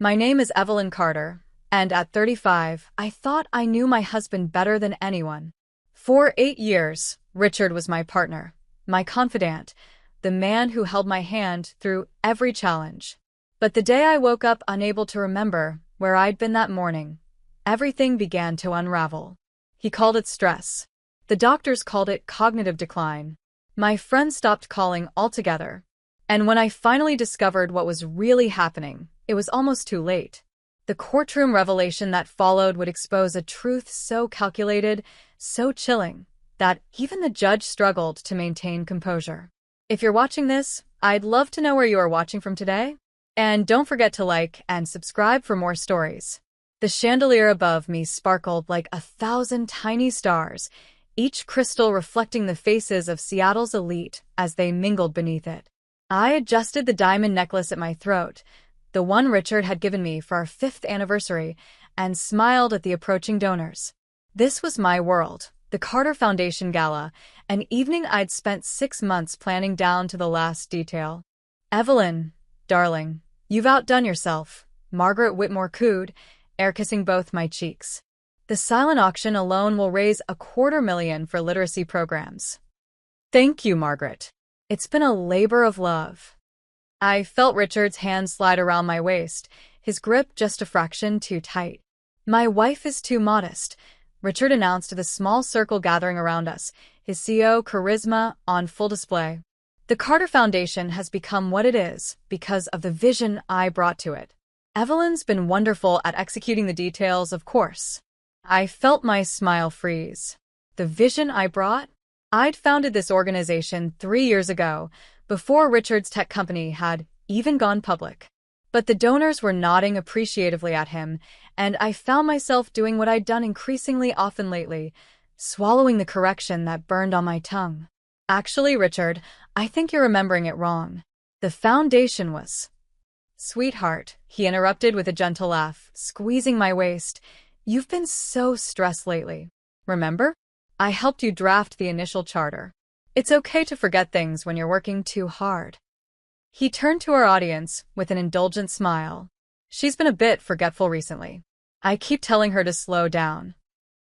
My name is Evelyn Carter, and at 35, I thought I knew my husband better than anyone. For 8 years, Richard was my partner, my confidant, the man who held my hand through every challenge. But the day I woke up unable to remember where I'd been that morning, everything began to unravel. He called it stress. The doctors called it cognitive decline. My friends stopped calling altogether. And when I finally discovered what was really happening, it was almost too late. The courtroom revelation that followed would expose a truth so calculated, so chilling, that even the judge struggled to maintain composure. If you're watching this, I'd love to know where you are watching from today. And don't forget to like and subscribe for more stories. The chandelier above me sparkled like 1,000 tiny stars, each crystal reflecting the faces of Seattle's elite as they mingled beneath it. I adjusted the diamond necklace at my throat, the one Richard had given me for our 5th anniversary, and smiled at the approaching donors. This was my world, the Carter Foundation Gala, an evening I'd spent 6 months planning down to the last detail. "Evelyn, darling, you've outdone yourself," Margaret Whitmore cooed, air-kissing both my cheeks. "The silent auction alone will raise $250,000 for literacy programs." "Thank you, Margaret. It's been a labor of love." I felt Richard's hand slide around my waist, his grip just a fraction too tight. "My wife is too modest," Richard announced to the small circle gathering around us, his CEO charisma on full display. "The Carter Foundation has become what it is because of the vision I brought to it. Evelyn's been wonderful at executing the details, of course." I felt my smile freeze. The vision I brought? I'd founded this organization 3 years ago, before Richard's tech company had even gone public. But the donors were nodding appreciatively at him, and I found myself doing what I'd done increasingly often lately, swallowing the correction that burned on my tongue. "Actually, Richard, I think you're remembering it wrong. The foundation was—" "Sweetheart," he interrupted with a gentle laugh, squeezing my waist, "you've been so stressed lately. Remember? I helped you draft the initial charter. It's okay to forget things when you're working too hard." He turned to our audience with an indulgent smile. "She's been a bit forgetful recently. I keep telling her to slow down."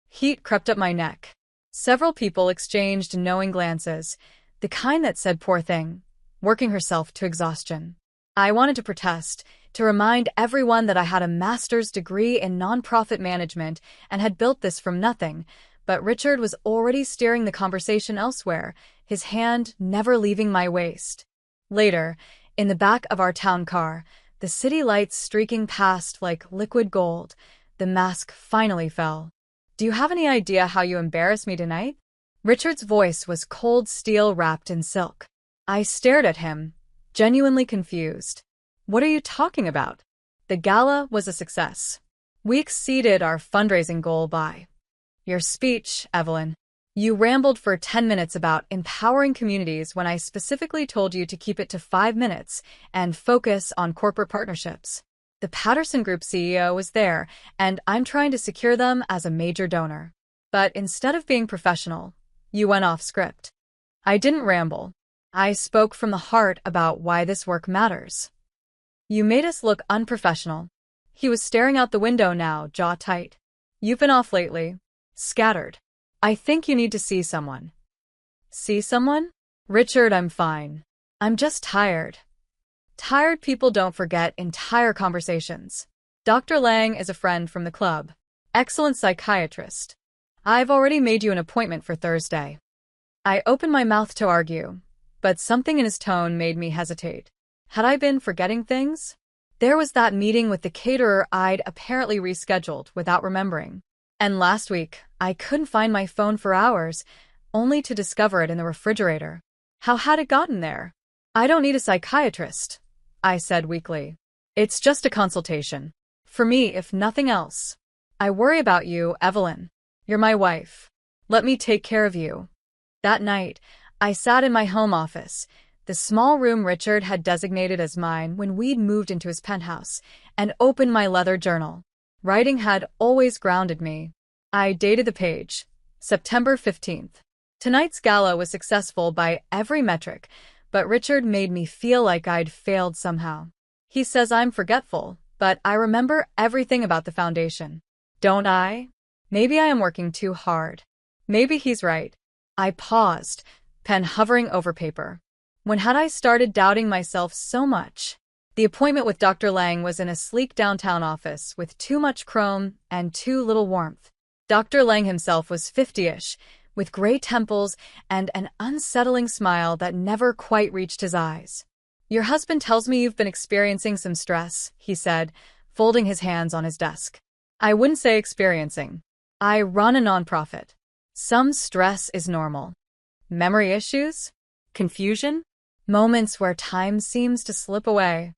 Heat crept up my neck. Several people exchanged knowing glances, the kind that said, "Poor thing, working herself to exhaustion." I wanted to protest, to remind everyone that I had a master's degree in nonprofit management and had built this from nothing, but Richard was already steering the conversation elsewhere, his hand never leaving my waist. Later, in the back of our town car, the city lights streaking past like liquid gold, the mask finally fell. "Do you have any idea how you embarrassed me tonight?" Richard's voice was cold steel wrapped in silk. I stared at him, genuinely confused. "What are you talking about?" The gala was a success. We exceeded our fundraising goal by— "Your speech, Evelyn. You rambled for 10 minutes about empowering communities when I specifically told you to keep it to 5 minutes and focus on corporate partnerships. The Patterson Group CEO was there, and I'm trying to secure them as a major donor. But instead of being professional, you went off script." I didn't ramble. I spoke from the heart about why this work matters. "You made us look unprofessional." He was staring out the window now, jaw tight. "You've been off lately. Scattered. I think you need to see someone." "See someone?" "Richard, I'm fine. I'm just tired." Tired people don't forget entire conversations. Dr. Lang is a friend from the club. Excellent psychiatrist. "I've already made you an appointment for Thursday." I opened my mouth to argue, but something in his tone made me hesitate. Had I been forgetting things? There was that meeting with the caterer I'd apparently rescheduled without remembering. And last week, I couldn't find my phone for hours, only to discover it in the refrigerator. How had it gotten there? "I don't need a psychiatrist," I said weakly. "It's just a consultation. For me, if nothing else. I worry about you, Evelyn. You're my wife. Let me take care of you." That night, I sat in my home office, the small room Richard had designated as mine when we'd moved into his penthouse, and opened my leather journal. Writing had always grounded me. I dated the page, September 15th. Tonight's gala was successful by every metric, but Richard made me feel like I'd failed somehow. He says I'm forgetful, but I remember everything about the foundation. Don't I? Maybe I am working too hard. Maybe he's right. I paused, pen hovering over paper. When had I started doubting myself so much? The appointment with Dr. Lang was in a sleek downtown office with too much chrome and too little warmth. Dr. Lang himself was 50-ish, with gray temples and an unsettling smile that never quite reached his eyes. "Your husband tells me you've been experiencing some stress," he said, folding his hands on his desk. "I wouldn't say experiencing. I run a nonprofit. Some stress is normal. Memory issues? Confusion? Moments where time seems to slip away."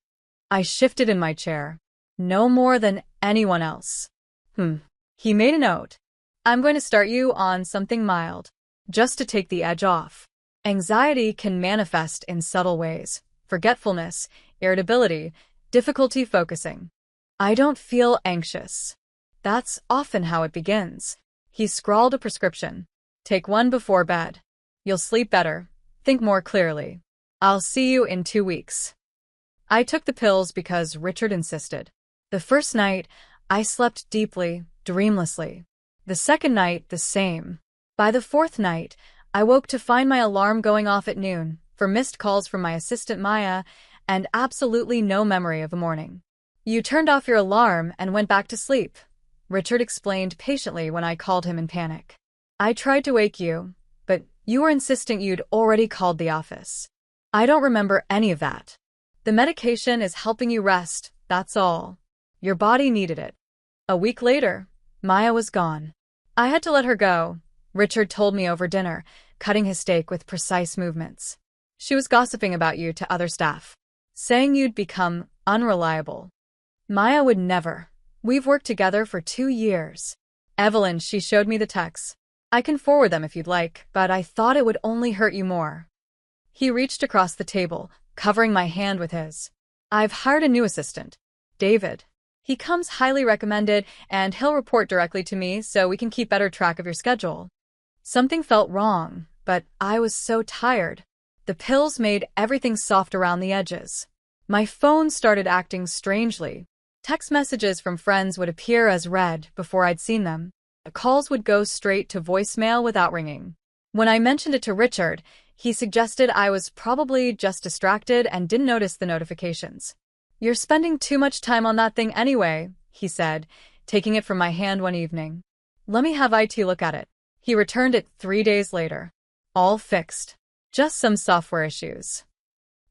I shifted in my chair. "No more than anyone else." He made a note. "I'm going to start you on something mild, just to take the edge off. Anxiety can manifest in subtle ways. Forgetfulness, irritability, difficulty focusing." "I don't feel anxious." "That's often how it begins." He scrawled a prescription. "Take one before bed. You'll sleep better, think more clearly. I'll see you in 2 weeks." I took the pills because Richard insisted. The first night, I slept deeply, dreamlessly. The second night, the same. By the fourth night, I woke to find my alarm going off at noon, for missed calls from my assistant Maya, and absolutely no memory of the morning. "You turned off your alarm and went back to sleep," Richard explained patiently when I called him in panic. "I tried to wake you, but you were insisting you'd already called the office. I don't remember any of that. The medication is helping you rest, that's all. Your body needed it." A week later, Maya was gone. "I had to let her go," Richard told me over dinner, cutting his steak with precise movements. "She was gossiping about you to other staff, saying you'd become unreliable." "Maya would never. We've worked together for 2 years. Evelyn, she showed me the texts. I can forward them if you'd like, but I thought it would only hurt you more." He reached across the table, covering my hand with his. "I've hired a new assistant, David. He comes highly recommended, and he'll report directly to me so we can keep better track of your schedule." Something felt wrong, but I was so tired. The pills made everything soft around the edges. My phone started acting strangely. Text messages from friends would appear as read before I'd seen them. The calls would go straight to voicemail without ringing. When I mentioned it to Richard, he suggested I was probably just distracted and didn't notice the notifications. "You're spending too much time on that thing anyway," he said, taking it from my hand one evening. "Let me have IT look at it." He returned it 3 days later. All fixed. Just some software issues.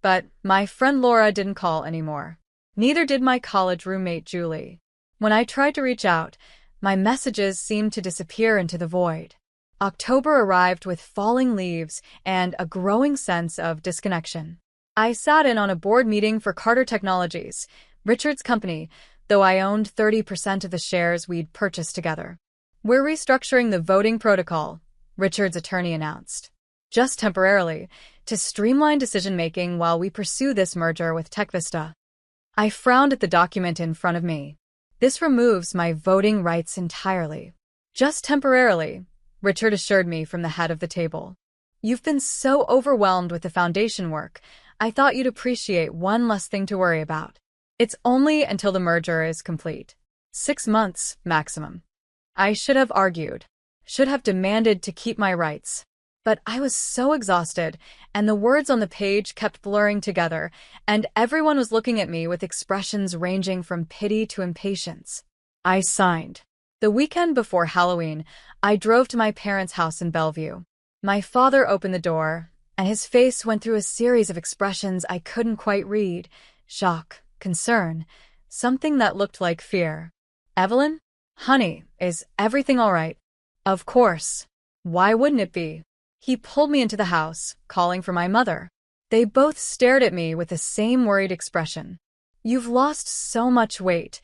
But my friend Laura didn't call anymore. Neither did my college roommate Julie. When I tried to reach out, my messages seemed to disappear into the void. October arrived with falling leaves and a growing sense of disconnection. I sat in on a board meeting for Carter Technologies, Richard's company, though I owned 30% of the shares we'd purchased together. "We're restructuring the voting protocol," Richard's attorney announced. "Just temporarily, to streamline decision-making while we pursue this merger with TechVista." I frowned at the document in front of me. "This removes my voting rights entirely." "Just temporarily," Richard assured me from the head of the table. "You've been so overwhelmed with the foundation work, I thought you'd appreciate one less thing to worry about. It's only until the merger is complete. 6 months, maximum." I should have argued, should have demanded to keep my rights. But I was so exhausted, and the words on the page kept blurring together, and everyone was looking at me with expressions ranging from pity to impatience. I signed. The weekend before Halloween, I drove to my parents' house in Bellevue. My father opened the door, and his face went through a series of expressions I couldn't quite read. Shock, concern, something that looked like fear. "Evelyn? Honey, is everything all right?" "Of course. Why wouldn't it be?" He pulled me into the house, calling for my mother. They both stared at me with the same worried expression. "You've lost so much weight,"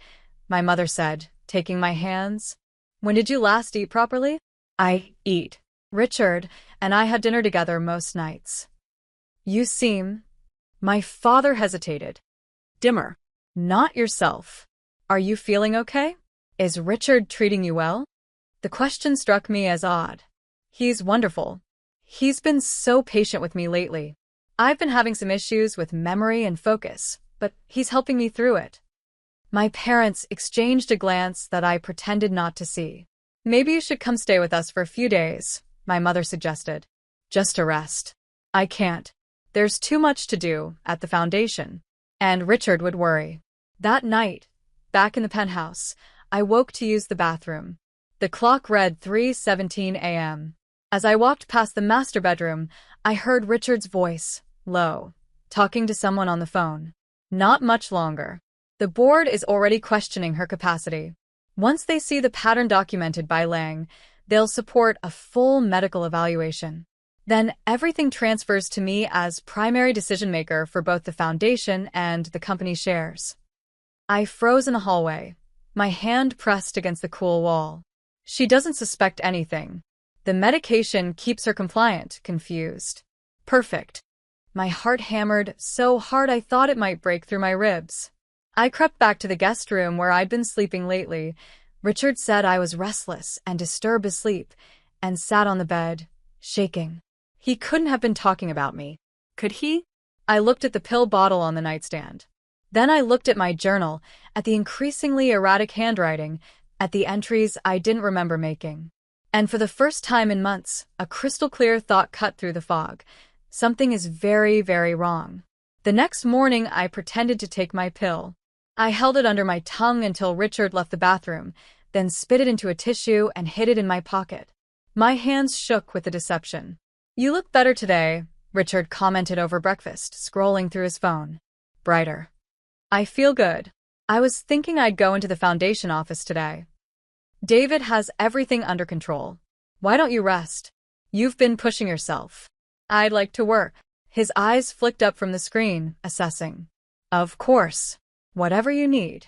my mother said, taking my hands. "When did you last eat properly?" "I eat. Richard and I had dinner together most nights." "You seem—" My father hesitated. "Dimmer. Not yourself. Are you feeling okay? Is Richard treating you well?" The question struck me as odd. "He's wonderful. He's been so patient with me lately. I've been having some issues with memory and focus, but he's helping me through it." My parents exchanged a glance that I pretended not to see. Maybe you should come stay with us for a few days, my mother suggested. Just to rest. I can't. There's too much to do at the foundation. And Richard would worry. That night, back in the penthouse, I woke to use the bathroom. The clock read 3:17 a.m. As I walked past the master bedroom, I heard Richard's voice, low, talking to someone on the phone. Not much longer. The board is already questioning her capacity. Once they see the pattern documented by Lang, they'll support a full medical evaluation. Then everything transfers to me as primary decision-maker for both the foundation and the company shares. I froze in the hallway, my hand pressed against the cool wall. She doesn't suspect anything. The medication keeps her compliant, confused. Perfect. My heart hammered so hard I thought it might break through my ribs. I crept back to the guest room where I'd been sleeping lately. Richard said I was restless and disturbed his sleep, and sat on the bed, shaking. He couldn't have been talking about me. Could he? I looked at the pill bottle on the nightstand. Then I looked at my journal, at the increasingly erratic handwriting, at the entries I didn't remember making. And for the first time in months, a crystal-clear thought cut through the fog. Something is very, very wrong. The next morning, I pretended to take my pill. I held it under my tongue until Richard left the bathroom, then spit it into a tissue and hid it in my pocket. My hands shook with the deception. "You look better today," Richard commented over breakfast, scrolling through his phone. "Brighter. I feel good. I was thinking I'd go into the foundation office today. David has everything under control. Why don't you rest? You've been pushing yourself." "I'd like to work." His eyes flicked up from the screen, assessing. "Of course. Whatever you need."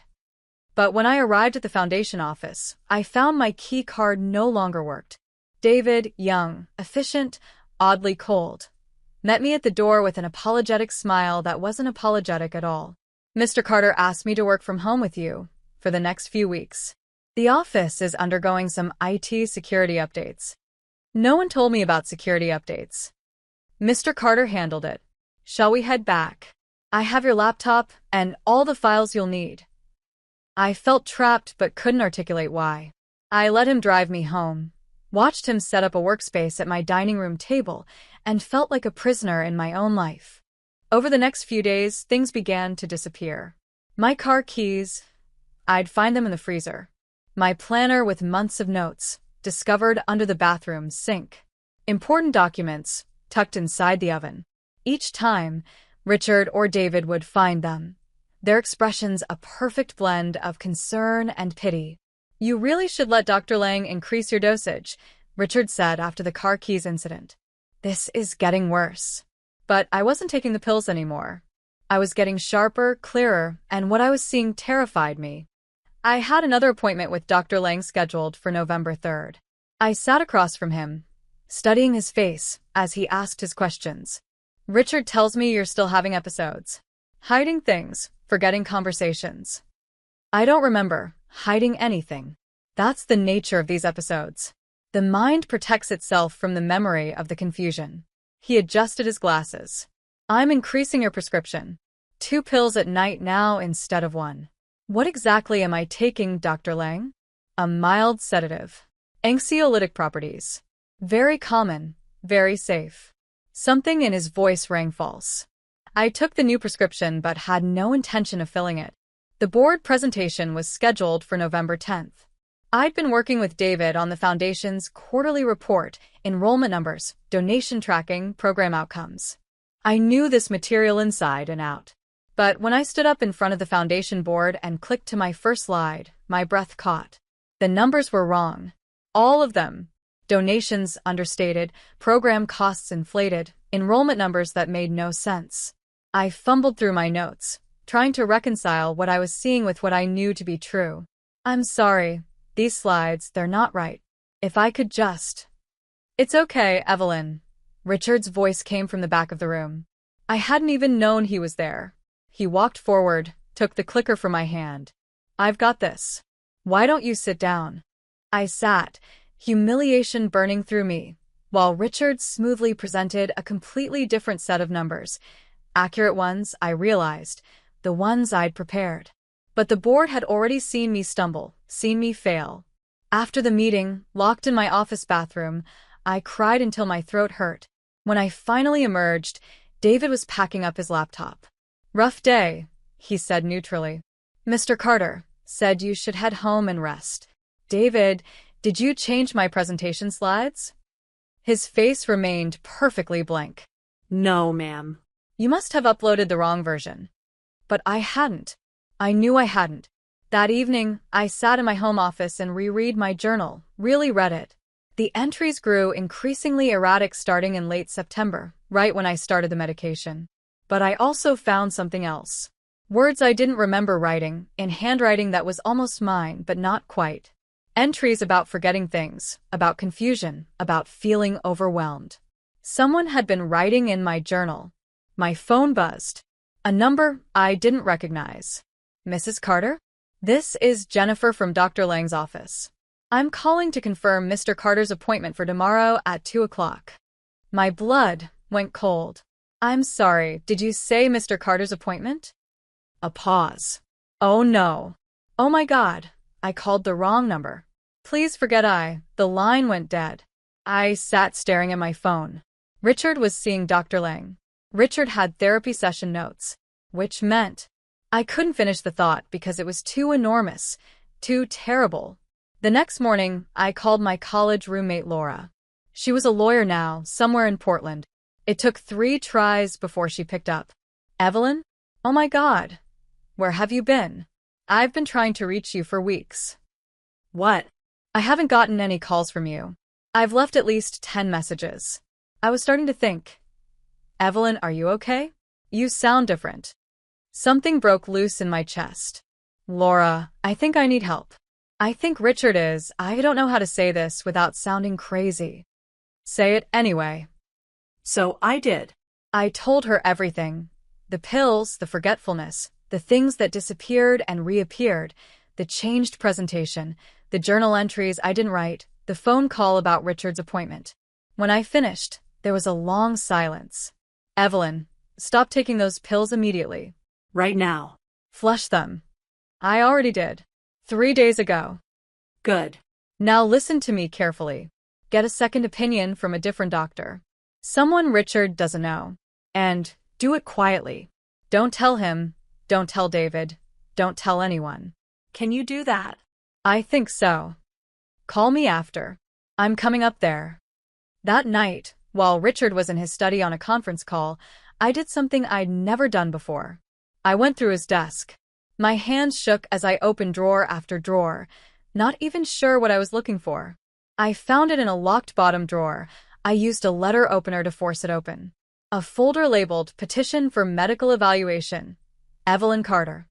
But when I arrived at the foundation office, I found my key card no longer worked. David, young, efficient, oddly cold, met me at the door with an apologetic smile that wasn't apologetic at all. "Mr. Carter asked me to work from home with you for the next few weeks. The office is undergoing some IT security updates." No one told me about security updates. Mr. Carter handled it. "Shall we head back? I have your laptop and all the files you'll need." I felt trapped but couldn't articulate why. I let him drive me home, watched him set up a workspace at my dining room table, and felt like a prisoner in my own life. Over the next few days, things began to disappear. My car keys, I'd find them in the freezer. My planner with months of notes, discovered under the bathroom sink. Important documents, tucked inside the oven. Each time, Richard or David would find them. Their expressions a perfect blend of concern and pity. "You really should let Dr. Lang increase your dosage," Richard said after the car keys incident. "This is getting worse." But I wasn't taking the pills anymore. I was getting sharper, clearer, and what I was seeing terrified me. I had another appointment with Dr. Lang scheduled for November 3rd. I sat across from him, studying his face as he asked his questions. "Richard tells me you're still having episodes. Hiding things, forgetting conversations." I don't remember hiding anything. That's the nature of these episodes. The mind protects itself from the memory of the confusion. He adjusted his glasses. "I'm increasing your prescription. 2 pills at night now instead of 1. What exactly am I taking, Dr. Lang?" "A mild sedative. Anxiolytic properties. Very common, very safe." Something in his voice rang false. I took the new prescription but had no intention of filling it. The board presentation was scheduled for November 10th. I'd been working with David on the Foundation's quarterly report, enrollment numbers, donation tracking, program outcomes. I knew this material inside and out. But when I stood up in front of the Foundation board and clicked to my first slide, my breath caught. The numbers were wrong. All of them. Donations understated, program costs inflated, enrollment numbers that made no sense. I fumbled through my notes, trying to reconcile what I was seeing with what I knew to be true. "I'm sorry. These slides, they're not right. If I could just..." "It's okay, Evelyn." Richard's voice came from the back of the room. I hadn't even known he was there. He walked forward, took the clicker from my hand. "I've got this. Why don't you sit down?" I sat, humiliation burning through me, while Richard smoothly presented a completely different set of numbers. Accurate ones, I realized, the ones I'd prepared. But the board had already seen me stumble, seen me fail. After the meeting, locked in my office bathroom, I cried until my throat hurt. When I finally emerged, David was packing up his laptop. "Rough day," he said neutrally. "Mr. Carter said you should head home and rest." "David, did you change my presentation slides?" His face remained perfectly blank. "No, ma'am." "You must have uploaded the wrong version." But I hadn't. I knew I hadn't. That evening, I sat in my home office and reread my journal, really read it. The entries grew increasingly erratic starting in late September, right when I started the medication. But I also found something else. Words I didn't remember writing, in handwriting that was almost mine, but not quite. Entries about forgetting things, about confusion, about feeling overwhelmed. Someone had been writing in my journal. My phone buzzed. A number I didn't recognize. "Mrs. Carter? This is Jennifer from Dr. Lang's office. I'm calling to confirm Mr. Carter's appointment for tomorrow at 2 o'clock. My blood went cold. "I'm sorry, did you say Mr. Carter's appointment?" A pause. "Oh no. Oh my God, I called the wrong number. Please forget the line went dead." I sat staring at my phone. Richard was seeing Dr. Lang. Richard had therapy session notes, which meant I couldn't finish the thought because it was too enormous, too terrible. The next morning, I called my college roommate Laura. She was a lawyer now, somewhere in Portland. It took 3 tries before she picked up. "Evelyn? Oh my God. Where have you been? I've been trying to reach you for weeks." "What?" "I haven't gotten any calls from you. I've left at least 10 messages. I was starting to think. Evelyn, are you okay? You sound different." Something broke loose in my chest. "Laura, I think I need help. I think Richard is. I don't know how to say this without sounding crazy." "Say it anyway." So I did. I told her everything. The pills, the forgetfulness, the things that disappeared and reappeared, the changed presentation, the journal entries I didn't write, the phone call about Richard's appointment. When I finished, there was a long silence. "Evelyn, stop taking those pills immediately." Right now. "Flush them." "I already did. 3 days ago." Good. "Now listen to me carefully. Get a second opinion from a different doctor. Someone Richard doesn't know. And do it quietly. Don't tell him. Don't tell David. Don't tell anyone." Can you do that? "I think so. Call me after. I'm coming up there." That night, while Richard was in his study on a conference call, I did something I'd never done before. I went through his desk. My hands shook as I opened drawer after drawer, not even sure what I was looking for. I found it in a locked bottom drawer. I used a letter opener to force it open. A folder labeled Petition for Medical Evaluation. Evelyn Carter.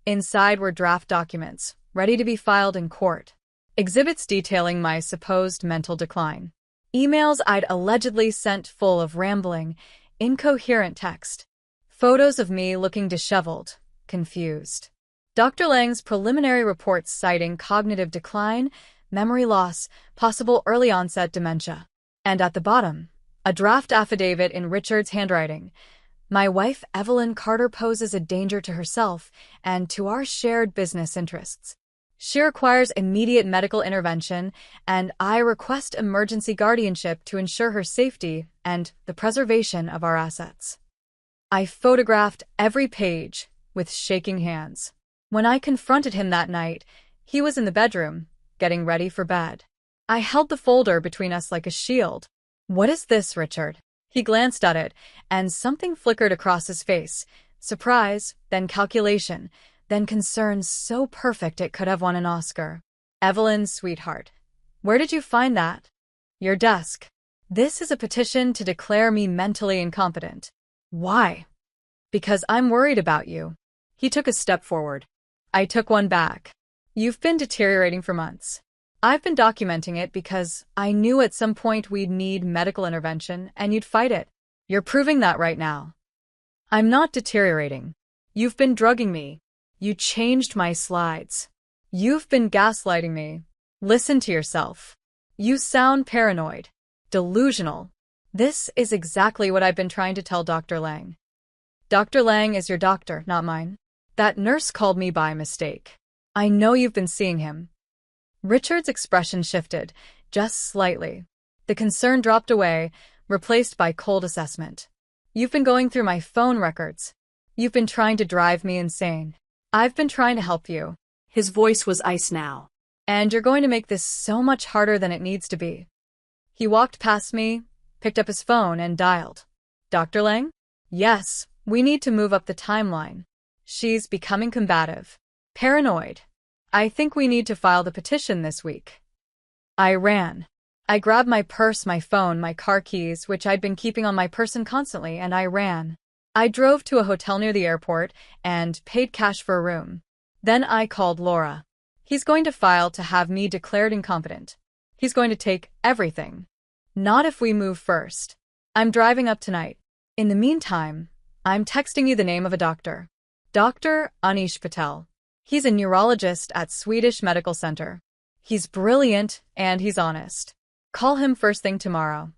Inside were draft documents, ready to be filed in court. Exhibits detailing my supposed mental decline. Emails I'd allegedly sent full of rambling, incoherent text. Photos of me looking disheveled, confused. Dr. Lang's preliminary reports citing cognitive decline, memory loss, possible early-onset dementia. And at the bottom, a draft affidavit in Richard's handwriting. My wife, Evelyn Carter, poses a danger to herself and to our shared business interests. She requires immediate medical intervention, and I request emergency guardianship to ensure her safety and the preservation of our assets. I photographed every page with shaking hands. When I confronted him that night, he was in the bedroom, getting ready for bed. I held the folder between us like a shield. "What is this, Richard?" He glanced at it, and something flickered across his face. Surprise, then calculation, then concern so perfect it could have won an Oscar. "Evelyn, sweetheart, where did you find that?" "Your desk. This is a petition to declare me mentally incompetent." "Why?" "Because I'm worried about you." He took a step forward. I took one back. "You've been deteriorating for months. I've been documenting it because I knew at some point we'd need medical intervention and you'd fight it. You're proving that right now." "I'm not deteriorating. You've been drugging me. You changed my slides. You've been gaslighting me. Listen to yourself. You sound paranoid, delusional. This is exactly what I've been trying to tell Dr. Lang. Dr. Lang is your doctor, not mine. That nurse called me by mistake. I know you've been seeing him. Richard's expression shifted, just slightly. The concern dropped away, replaced by cold assessment. You've been going through my phone records. You've been trying to drive me insane. I've been trying to help you. His voice was ice now. And you're going to make this so much harder than it needs to be. He walked past me, picked up his phone, and dialed. Dr. Lang? Yes, we need to move up the timeline. She's becoming combative. Paranoid. I think we need to file the petition this week. I ran. I grabbed my purse, my phone, my car keys, which I'd been keeping on my person constantly, and I ran. I drove to a hotel near the airport and paid cash for a room. Then I called Laura. He's going to file to have me declared incompetent. He's going to take everything. Not if we move first. I'm driving up tonight. In the meantime, I'm texting you the name of a doctor. Dr. Anish Patel. He's a neurologist at Swedish Medical Center. He's brilliant and he's honest. Call him first thing tomorrow.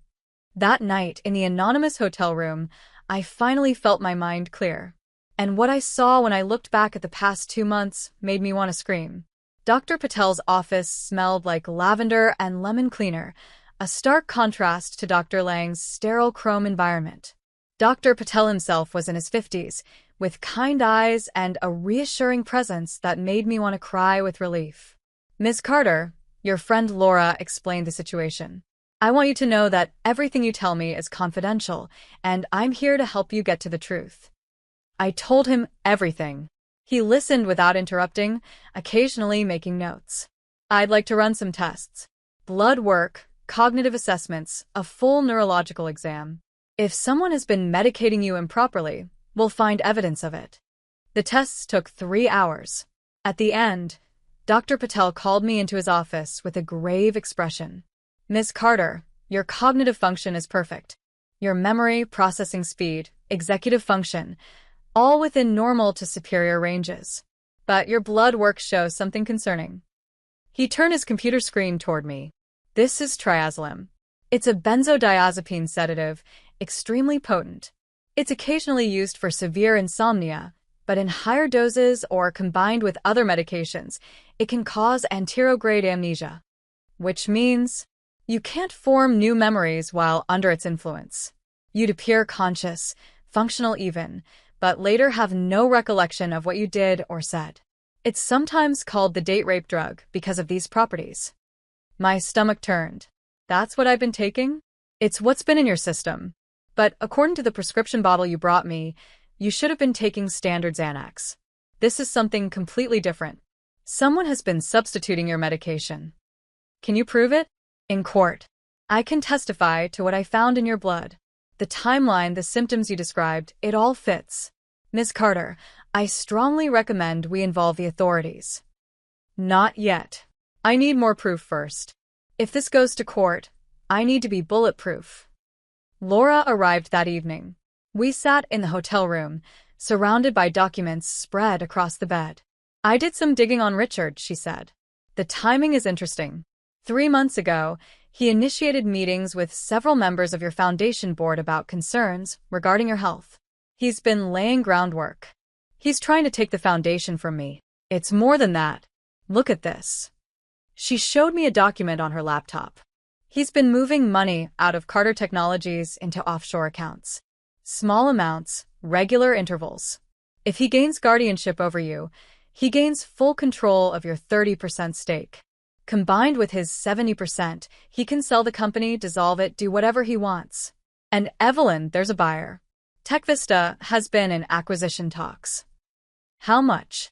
That night, in the anonymous hotel room, I finally felt my mind clear. And what I saw when I looked back at the past 2 months made me want to scream. Dr. Patel's office smelled like lavender and lemon cleaner, a stark contrast to Dr. Lang's sterile chrome environment. Dr. Patel himself was in his 50s, with kind eyes and a reassuring presence that made me want to cry with relief. Ms. Carter, your friend Laura explained the situation. I want you to know that everything you tell me is confidential, and I'm here to help you get to the truth. I told him everything. He listened without interrupting, occasionally making notes. I'd like to run some tests. Blood work, cognitive assessments, a full neurological exam. If someone has been medicating you improperly, we'll find evidence of it. The tests took 3 hours. At the end, Dr. Patel called me into his office with a grave expression. Ms. Carter, your cognitive function is perfect. Your memory, processing speed, executive function, all within normal to superior ranges. But your blood work shows something concerning. He turned his computer screen toward me. This is triazolam. It's a benzodiazepine sedative, extremely potent. It's occasionally used for severe insomnia, but in higher doses or combined with other medications, it can cause anterograde amnesia, which means you can't form new memories while under its influence. You'd appear conscious, functional even, but later have no recollection of what you did or said. It's sometimes called the date rape drug because of these properties. My stomach turned. That's what I've been taking? It's what's been in your system. But according to the prescription bottle you brought me, you should have been taking standard Xanax. This is something completely different. Someone has been substituting your medication. Can you prove it? In court. I can testify to what I found in your blood. The timeline, the symptoms you described, it all fits. Ms. Carter, I strongly recommend we involve the authorities. Not yet. I need more proof first. If this goes to court, I need to be bulletproof. Laura arrived that evening. We sat in the hotel room, surrounded by documents spread across the bed. I did some digging on Richard, she said. The timing is interesting. 3 months ago, he initiated meetings with several members of your foundation board about concerns regarding your health. He's been laying groundwork. He's trying to take the foundation from me. It's more than that. Look at this. She showed me a document on her laptop. He's been moving money out of Carter Technologies into offshore accounts. Small amounts, regular intervals. If he gains guardianship over you, he gains full control of your 30% stake. Combined with his 70%, he can sell the company, dissolve it, do whatever he wants. And Evelyn, there's a buyer. TechVista has been in acquisition talks. How much?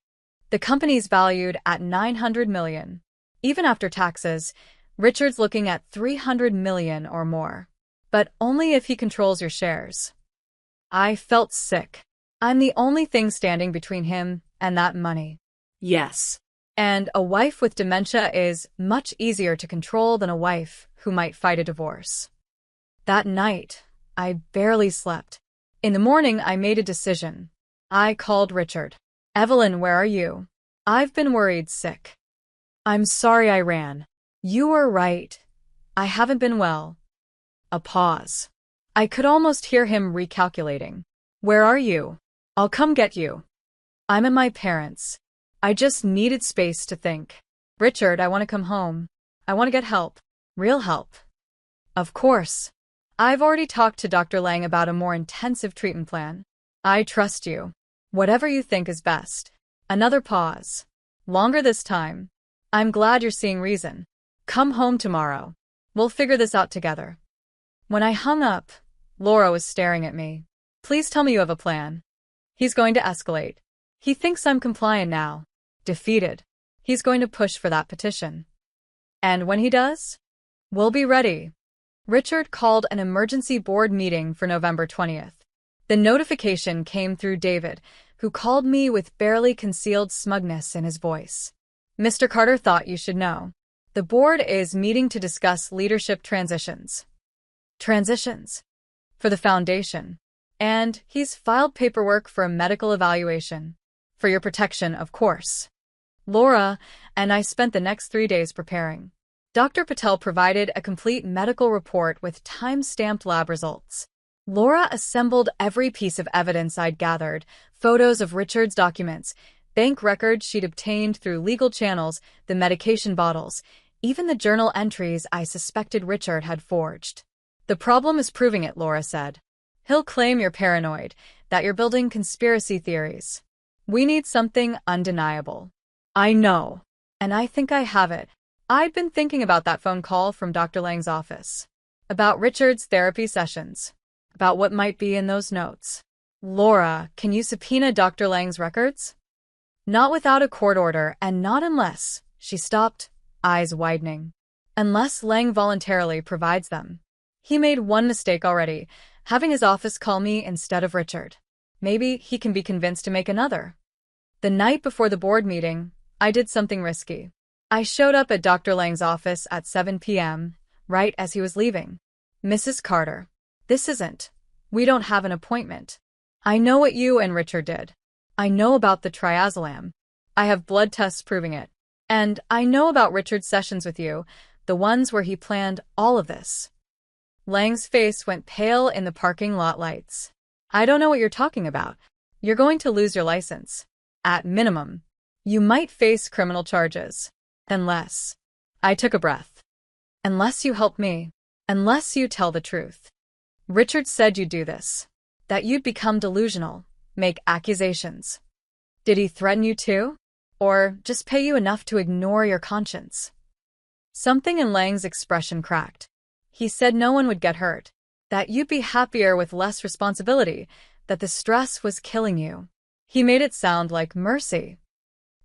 The company's valued at $900 million. Even after taxes, Richard's looking at $300 million or more. But only if he controls your shares. I felt sick. I'm the only thing standing between him and that money. Yes. And a wife with dementia is much easier to control than a wife who might fight a divorce. That night, I barely slept. In the morning, I made a decision. I called Richard. Evelyn, where are you? I've been worried sick. I'm sorry I ran. You were right. I haven't been well. A pause. I could almost hear him recalculating. Where are you? I'll come get you. I'm at my parents'. I just needed space to think. Richard, I want to come home. I want to get help. Real help. Of course. I've already talked to Dr. Lang about a more intensive treatment plan. I trust you. Whatever you think is best. Another pause. Longer this time. I'm glad you're seeing reason. Come home tomorrow. We'll figure this out together. When I hung up, Laura was staring at me. Please tell me you have a plan. He's going to escalate. He thinks I'm compliant now. Defeated. He's going to push for that petition. And when he does, we'll be ready. Richard called an emergency board meeting for November 20th. The notification came through David, who called me with barely concealed smugness in his voice. Mr. Carter thought you should know. The board is meeting to discuss leadership transitions. Transitions? For the foundation. And he's filed paperwork for a medical evaluation. For your protection, of course. Laura and I spent the next 3 days preparing. Dr. Patel provided a complete medical report with time-stamped lab results. Laura assembled every piece of evidence I'd gathered, photos of Richard's documents, bank records she'd obtained through legal channels, the medication bottles, even the journal entries I suspected Richard had forged. The problem is proving it, Laura said. He'll claim you're paranoid, that you're building conspiracy theories. We need something undeniable. I know. And I think I have it. I'd been thinking about that phone call from Dr. Lang's office. About Richard's therapy sessions. About what might be in those notes. Laura, can you subpoena Dr. Lang's records? Not without a court order, and not unless, she stopped, eyes widening. Unless Lang voluntarily provides them. He made one mistake already, having his office call me instead of Richard. Maybe he can be convinced to make another. The night before the board meeting, I did something risky. I showed up at Dr. Lang's office at 7 p.m., right as he was leaving. Mrs. Carter, this isn't. We don't have an appointment. I know what you and Richard did. I know about the triazolam. I have blood tests proving it. And I know about Richard's sessions with you, the ones where he planned all of this. Lang's face went pale in the parking lot lights. I don't know what you're talking about. You're going to lose your license. At minimum. You might face criminal charges. Unless. I took a breath. Unless you help me. Unless you tell the truth. Richard said you'd do this. That you'd become delusional. Make accusations. Did he threaten you too? Or just pay you enough to ignore your conscience? Something in Lang's expression cracked. He said no one would get hurt. That you'd be happier with less responsibility. That the stress was killing you. He made it sound like mercy.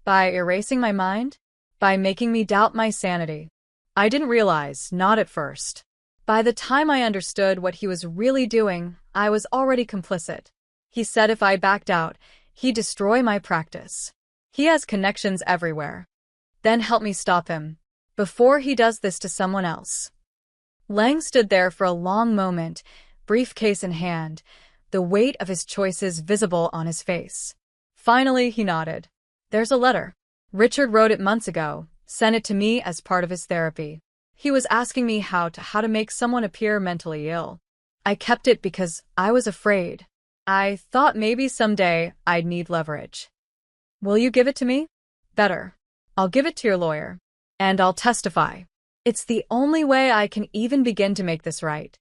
By erasing my mind? By making me doubt my sanity. I didn't realize, not at first. By the time I understood what he was really doing, I was already complicit. He said if I backed out, he'd destroy my practice. He has connections everywhere. Then help me stop him. Before he does this to someone else. Lang stood there for a long moment, briefcase in hand, the weight of his choices visible on his face. Finally, he nodded. There's a letter. Richard wrote it months ago, sent it to me as part of his therapy. He was asking me how to make someone appear mentally ill. I kept it because I was afraid. I thought maybe someday I'd need leverage. Will you give it to me? Better. I'll give it to your lawyer. And I'll testify. It's the only way I can even begin to make this right.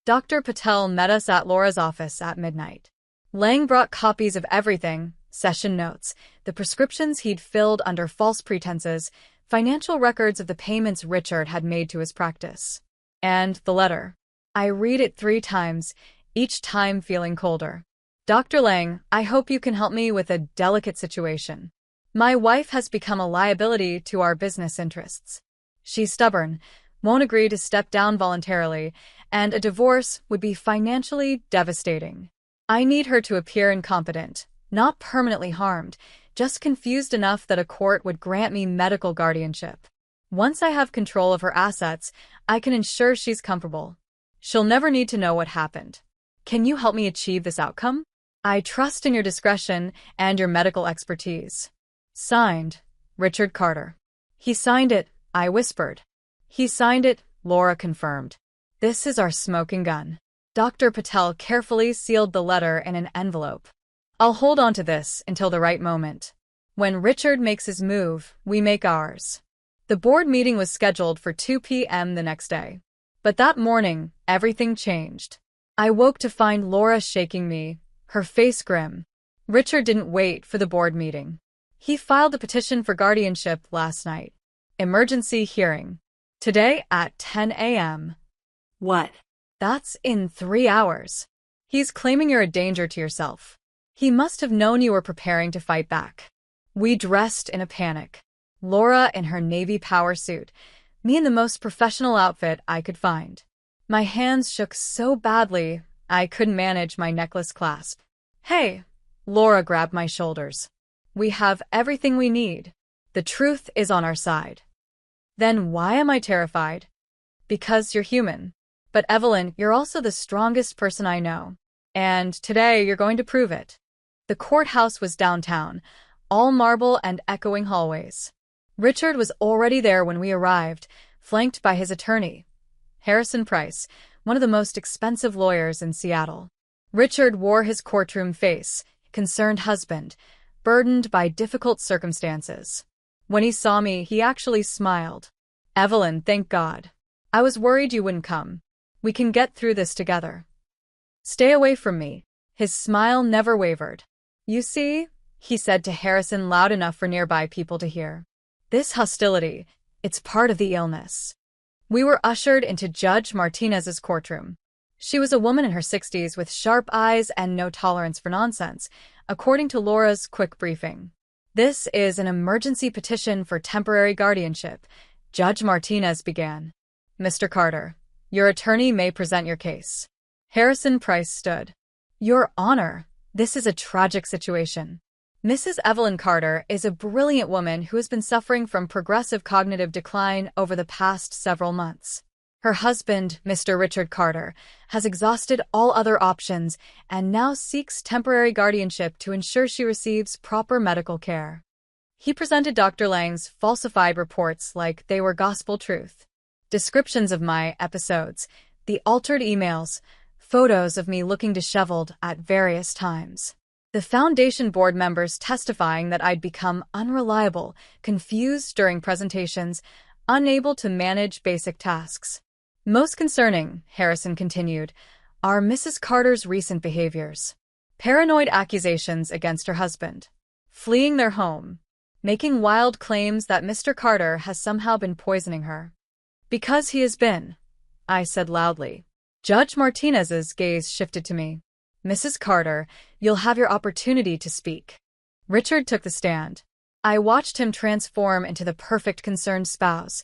Dr. Patel met us at Laura's office at midnight. Lang brought copies of everything, session notes, the prescriptions he'd filled under false pretenses, financial records of the payments Richard had made to his practice. And the letter. I read it 3 times, each time feeling colder. Dr. Lang, I hope you can help me with a delicate situation. My wife has become a liability to our business interests. She's stubborn, won't agree to step down voluntarily, and a divorce would be financially devastating. I need her to appear incompetent, not permanently harmed, just confused enough that a court would grant me medical guardianship. Once I have control of her assets, I can ensure she's comfortable. She'll never need to know what happened. Can you help me achieve this outcome? I trust in your discretion and your medical expertise. Signed, Richard Carter. He signed it, I whispered. He signed it, Laura confirmed. This is our smoking gun. Dr. Patel carefully sealed the letter in an envelope. I'll hold on to this until the right moment. When Richard makes his move, we make ours. The board meeting was scheduled for 2 p.m. the next day. But that morning, everything changed. I woke to find Laura shaking me, her face grim. Richard didn't wait for the board meeting. He filed a petition for guardianship last night. Emergency hearing. Today at 10 a.m. What? That's in 3 hours. He's claiming you're a danger to yourself. He must have known you were preparing to fight back. We dressed in a panic. Laura in her navy power suit, me in the most professional outfit I could find. My hands shook so badly, I couldn't manage my necklace clasp. Hey, Laura grabbed my shoulders. We have everything we need. The truth is on our side. Then why am I terrified? Because you're human. But Evelyn, you're also the strongest person I know. And today you're going to prove it. The courthouse was downtown, all marble and echoing hallways. Richard was already there when we arrived, flanked by his attorney, Harrison Price, one of the most expensive lawyers in Seattle. Richard wore his courtroom face, concerned husband, burdened by difficult circumstances. When he saw me, he actually smiled. Evelyn, thank God. I was worried you wouldn't come. We can get through this together. Stay away from me. His smile never wavered. You see, he said to Harrison loud enough for nearby people to hear. This hostility, it's part of the illness. We were ushered into Judge Martinez's courtroom. She was a woman in her 60s with sharp eyes and no tolerance for nonsense, according to Laura's quick briefing. This is an emergency petition for temporary guardianship, Judge Martinez began. Mr. Carter, your attorney may present your case. Harrison Price stood. Your Honor, this is a tragic situation. Mrs. Evelyn Carter is a brilliant woman who has been suffering from progressive cognitive decline over the past several months. Her husband, Mr. Richard Carter, has exhausted all other options and now seeks temporary guardianship to ensure she receives proper medical care. He presented Dr. Lang's falsified reports like they were gospel truth. Descriptions of my episodes, the altered emails, photos of me looking disheveled at various times. The Foundation board members testifying that I'd become unreliable, confused during presentations, unable to manage basic tasks. Most concerning, Harrison continued, are Mrs. Carter's recent behaviors. Paranoid accusations against her husband, fleeing their home, making wild claims that Mr. Carter has somehow been poisoning her. Because he has been, I said loudly. Judge Martinez's gaze shifted to me. Mrs. Carter, you'll have your opportunity to speak. Richard took the stand. I watched him transform into the perfect concerned spouse,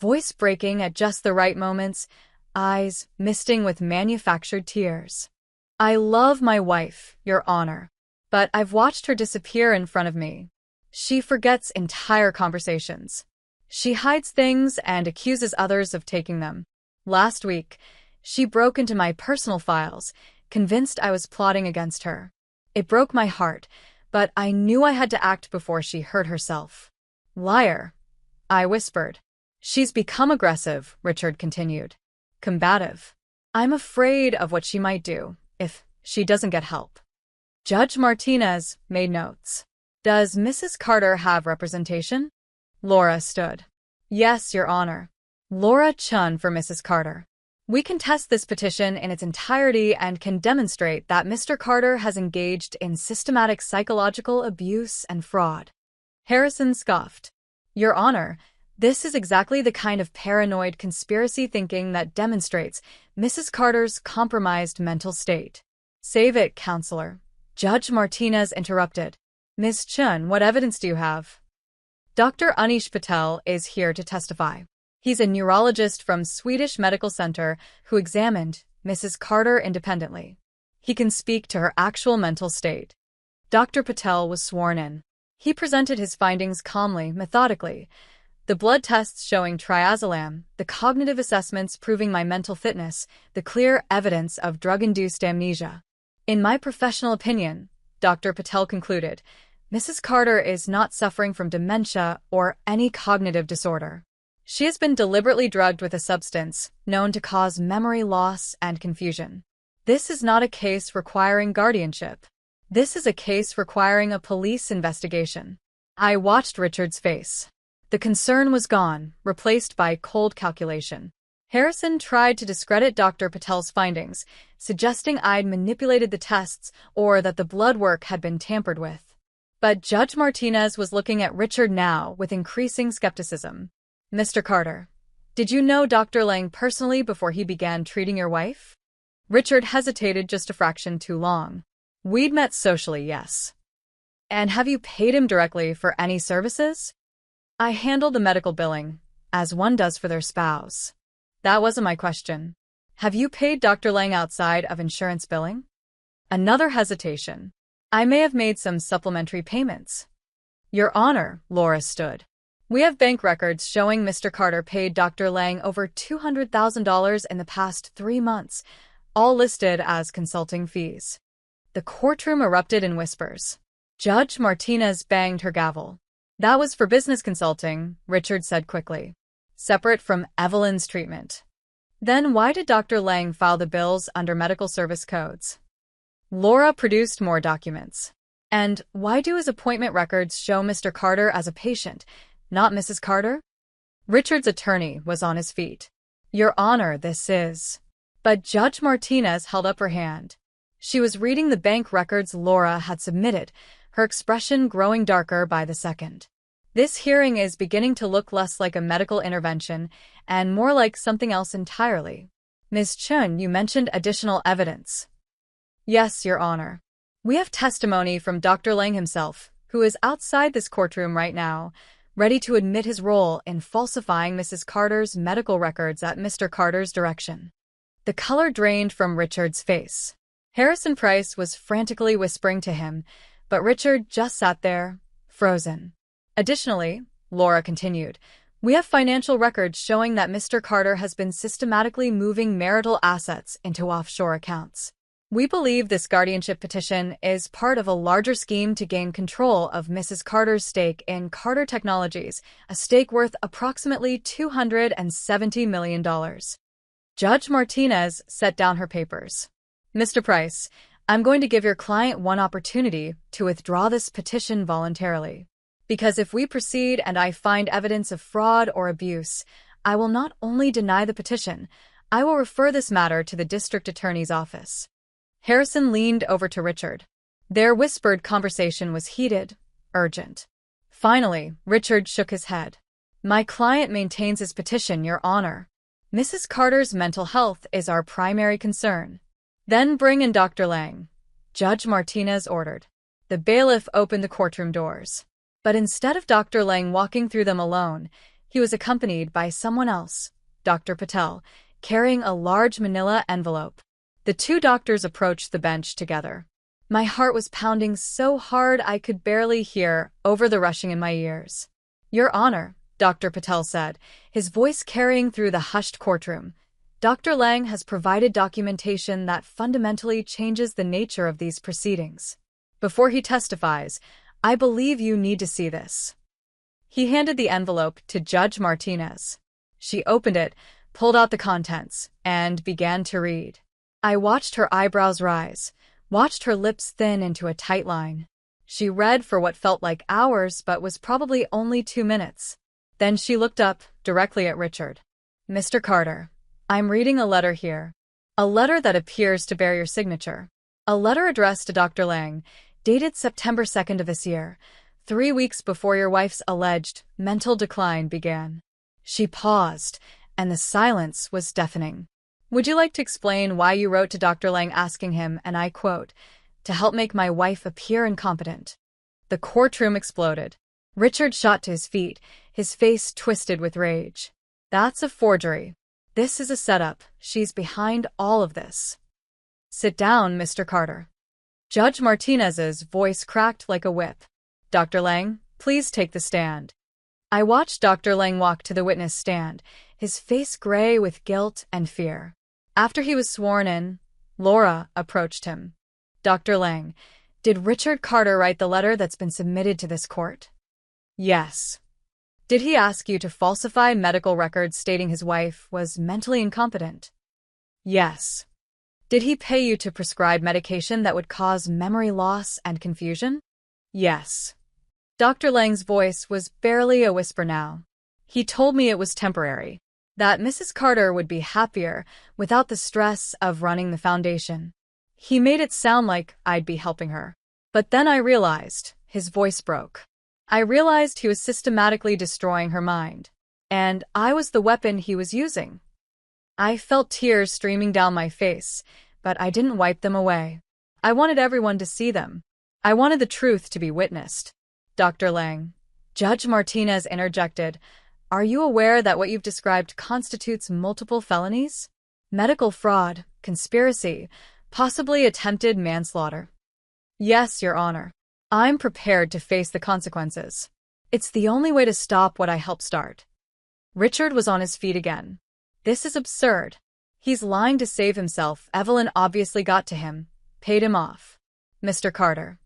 voice breaking at just the right moments, eyes misting with manufactured tears. I love my wife, Your Honor, but I've watched her disappear in front of me. She forgets entire conversations. She hides things and accuses others of taking them. Last week, she broke into my personal files, convinced I was plotting against her. It broke my heart, but I knew I had to act before she hurt herself. Liar, I whispered. She's become aggressive, Richard continued. Combative. I'm afraid of what she might do if she doesn't get help. Judge Martinez made notes. Does Mrs. Carter have representation? Laura stood. Yes, Your Honor. Laura Chun for Mrs. Carter. We can test this petition in its entirety and can demonstrate that Mr. Carter has engaged in systematic psychological abuse and fraud. Harrison scoffed. Your Honor, this is exactly the kind of paranoid conspiracy thinking that demonstrates Mrs. Carter's compromised mental state. Save it, Counselor. Judge Martinez interrupted. Ms. Chun, what evidence do you have? Dr. Anish Patel is here to testify. He's a neurologist from Swedish Medical Center who examined Mrs. Carter independently. He can speak to her actual mental state. Dr. Patel was sworn in. He presented his findings calmly, methodically. The blood tests showing triazolam, the cognitive assessments proving my mental fitness, the clear evidence of drug-induced amnesia. In my professional opinion, Dr. Patel concluded, Mrs. Carter is not suffering from dementia or any cognitive disorder. She has been deliberately drugged with a substance known to cause memory loss and confusion. This is not a case requiring guardianship. This is a case requiring a police investigation. I watched Richard's face. The concern was gone, replaced by cold calculation. Harrison tried to discredit Dr. Patel's findings, suggesting I'd manipulated the tests or that the blood work had been tampered with. But Judge Martinez was looking at Richard now with increasing skepticism. Mr. Carter, did you know Dr. Lang personally before he began treating your wife? Richard hesitated just a fraction too long. We'd met socially, yes. And have you paid him directly for any services? I handle the medical billing, as one does for their spouse. That wasn't my question. Have you paid Dr. Lang outside of insurance billing? Another hesitation. I may have made some supplementary payments. Your Honor, Laura stood. We have bank records showing Mr. Carter paid Dr. Lang over $200,000 in the past 3 months, all listed as consulting fees. The courtroom erupted in whispers. Judge Martinez banged her gavel. That was for business consulting, Richard said quickly. Separate from Evelyn's treatment. Then why did Dr. Lang file the bills under medical service codes? Laura produced more documents. And why do his appointment records show Mr. Carter as a patient, not Mrs. Carter? Richard's attorney was on his feet. Your Honor, this is... But Judge Martinez held up her hand. She was reading the bank records Laura had submitted, her expression growing darker by the second. This hearing is beginning to look less like a medical intervention and more like something else entirely. Ms. Chun, you mentioned additional evidence. Yes, Your Honor. We have testimony from Dr. Lang himself, who is outside this courtroom right now, ready to admit his role in falsifying Mrs. Carter's medical records at Mr. Carter's direction. The color drained from Richard's face. Harrison Price was frantically whispering to him, but Richard just sat there, frozen. Additionally, Laura continued, we have financial records showing that Mr. Carter has been systematically moving marital assets into offshore accounts. We believe this guardianship petition is part of a larger scheme to gain control of Mrs. Carter's stake in Carter Technologies, a stake worth approximately $270 million. Judge Martinez set down her papers. Mr. Price, I'm going to give your client one opportunity to withdraw this petition voluntarily. Because if we proceed and I find evidence of fraud or abuse, I will not only deny the petition, I will refer this matter to the district attorney's office. Harrison leaned over to Richard. Their whispered conversation was heated, urgent. Finally, Richard shook his head. My client maintains his petition, Your Honor. Mrs. Carter's mental health is our primary concern. Then bring in Dr. Lang, Judge Martinez ordered. The bailiff opened the courtroom doors. But instead of Dr. Lang walking through them alone, he was accompanied by someone else, Dr. Patel, carrying a large manila envelope. The two doctors approached the bench together. My heart was pounding so hard I could barely hear over the rushing in my ears. Your Honor, Dr. Patel said, his voice carrying through the hushed courtroom. Dr. Lang has provided documentation that fundamentally changes the nature of these proceedings. Before he testifies, I believe you need to see this. He handed the envelope to Judge Martinez. She opened it, pulled out the contents, and began to read. I watched her eyebrows rise, watched her lips thin into a tight line. She read for what felt like hours but was probably only 2 minutes. Then she looked up, directly at Richard. Mr. Carter, I'm reading a letter here. A letter that appears to bear your signature. A letter addressed to Dr. Lang, dated September 2nd of this year, 3 weeks before your wife's alleged mental decline began. She paused, and the silence was deafening. Would you like to explain why you wrote to Dr. Lang asking him, and I quote, to help make my wife appear incompetent? The courtroom exploded. Richard shot to his feet, his face twisted with rage. That's a forgery. This is a setup. She's behind all of this. Sit down, Mr. Carter. Judge Martinez's voice cracked like a whip. Dr. Lang, please take the stand. I watched Dr. Lang walk to the witness stand, his face gray with guilt and fear. After he was sworn in, Laura approached him. Dr. Lang, did Richard Carter write the letter that's been submitted to this court? Yes. Did he ask you to falsify medical records stating his wife was mentally incompetent? Yes. Did he pay you to prescribe medication that would cause memory loss and confusion? Yes. Dr. Lang's voice was barely a whisper now. He told me it was temporary, that Mrs. Carter would be happier without the stress of running the foundation. He made it sound like I'd be helping her. But then I realized, his voice broke. I realized he was systematically destroying her mind, and I was the weapon he was using. I felt tears streaming down my face, but I didn't wipe them away. I wanted everyone to see them. I wanted the truth to be witnessed. Dr. Lang. Judge Martinez interjected, "Are you aware that what you've described constitutes multiple felonies? Medical fraud, conspiracy, possibly attempted manslaughter." Yes, Your Honor. I'm prepared to face the consequences. It's the only way to stop what I helped start. Richard was on his feet again. This is absurd. He's lying to save himself. Evelyn obviously got to him, paid him off. Mr. Carter.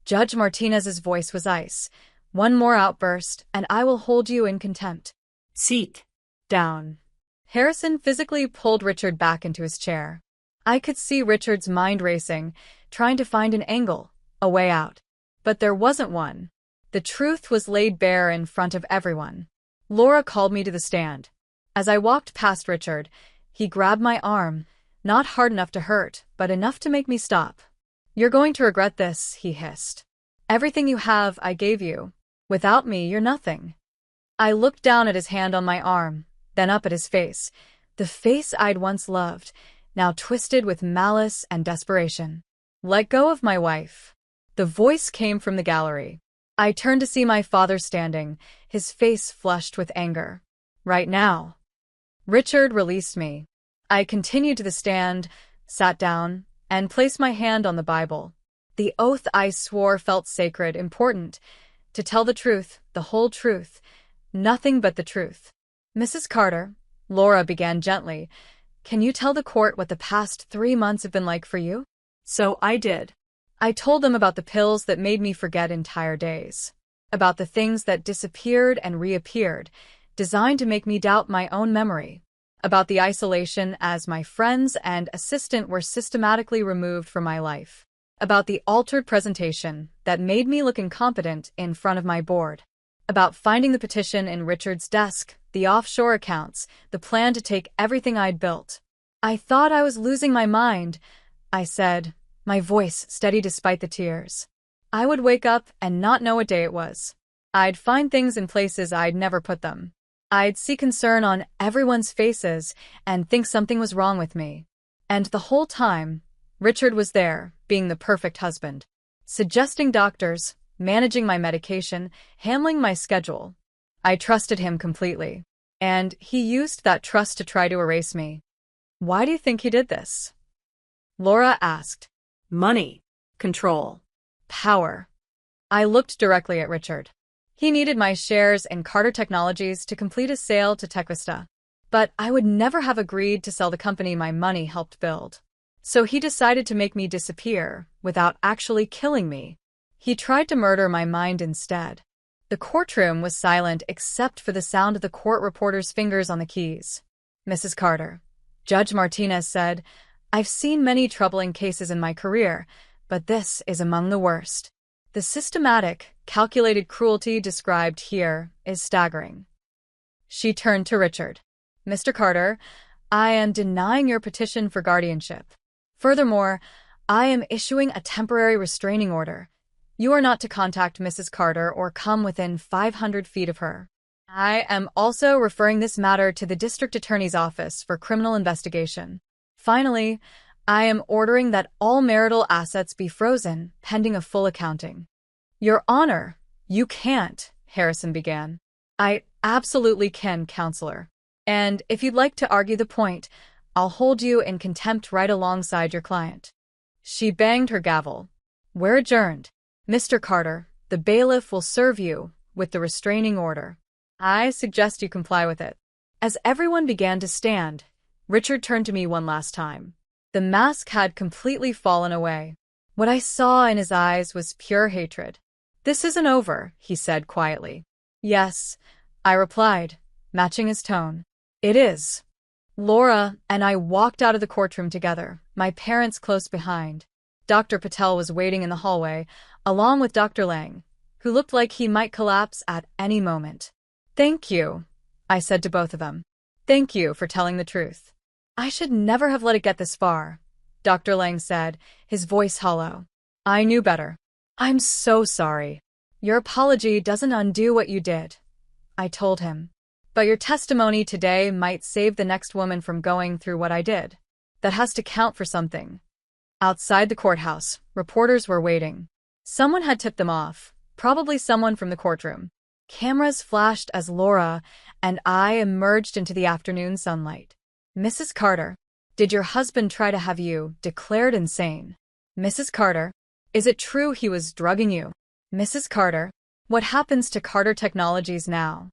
Judge Martinez's voice was ice. One more outburst, and I will hold you in contempt. Sit Down. Harrison physically pulled Richard back into his chair. I could see Richard's mind racing, trying to find an angle, a way out. But there wasn't one. The truth was laid bare in front of everyone. Laura called me to the stand. As I walked past Richard, he grabbed my arm, not hard enough to hurt, but enough to make me stop. "You're going to regret this," he hissed. "Everything you have, I gave you. Without me, you're nothing." I looked down at his hand on my arm, then up at his face, the face I'd once loved, now twisted with malice and desperation. "Let go of my wife." The voice came from the gallery. I turned to see my father standing, his face flushed with anger. "Right now." Richard released me. I continued to the stand, sat down, and placed my hand on the Bible. The oath I swore felt sacred, important. To tell the truth, the whole truth, nothing but the truth. "Mrs. Carter," Laura began gently, "can you tell the court what the past 3 months have been like for you?" So I did. I told them about the pills that made me forget entire days, about the things that disappeared and reappeared, designed to make me doubt my own memory, about the isolation as my friends and assistant were systematically removed from my life, about the altered presentation that made me look incompetent in front of my board, about finding the petition in Richard's desk, the offshore accounts, the plan to take everything I'd built. "I thought I was losing my mind," I said, my voice steady despite the tears. "I would wake up and not know what day it was. I'd find things in places I'd never put them. I'd see concern on everyone's faces and think something was wrong with me. And the whole time, Richard was there, being the perfect husband, suggesting doctors, managing my medication, handling my schedule. I trusted him completely, and he used that trust to try to erase me." "Why do you think he did this?" Laura asked. Money. Control. Power. I looked directly at Richard. He needed my shares in Carter Technologies to complete a sale to TechVista. But I would never have agreed to sell the company my money helped build. So he decided to make me disappear without actually killing me. He tried to murder my mind instead. The courtroom was silent except for the sound of the court reporter's fingers on the keys. "Mrs. Carter," Judge Martinez said, "I've seen many troubling cases in my career, but this is among the worst. The systematic, calculated cruelty described here is staggering." She turned to Richard. "Mr. Carter, I am denying your petition for guardianship. Furthermore, I am issuing a temporary restraining order. You are not to contact Mrs. Carter or come within 500 feet of her. I am also referring this matter to the District Attorney's Office for criminal investigation. Finally, I am ordering that all marital assets be frozen, pending a full accounting." "Your Honor, you can't," Harrison began. "I absolutely can, Counselor. And if you'd like to argue the point, I'll hold you in contempt right alongside your client." She banged her gavel. "We're adjourned. Mr. Carter, the bailiff will serve you with the restraining order. I suggest you comply with it." As everyone began to stand, Richard turned to me one last time. The mask had completely fallen away. What I saw in his eyes was pure hatred. "This isn't over," he said quietly. "Yes," I replied, matching his tone. "It is." Laura and I walked out of the courtroom together, my parents close behind. Dr. Patel was waiting in the hallway, along with Dr. Lang, who looked like he might collapse at any moment. "Thank you," I said to both of them. "Thank you for telling the truth." "I should never have let it get this far," Dr. Lang said, his voice hollow. "I knew better." "I'm so sorry. Your apology doesn't undo what you did," I told him. "But your testimony today might save the next woman from going through what I did. That has to count for something." Outside the courthouse, reporters were waiting. Someone had tipped them off, probably someone from the courtroom. Cameras flashed as Laura and I emerged into the afternoon sunlight. "Mrs. Carter, did your husband try to have you declared insane? Mrs. Carter, is it true he was drugging you? Mrs. Carter, what happens to Carter Technologies now?"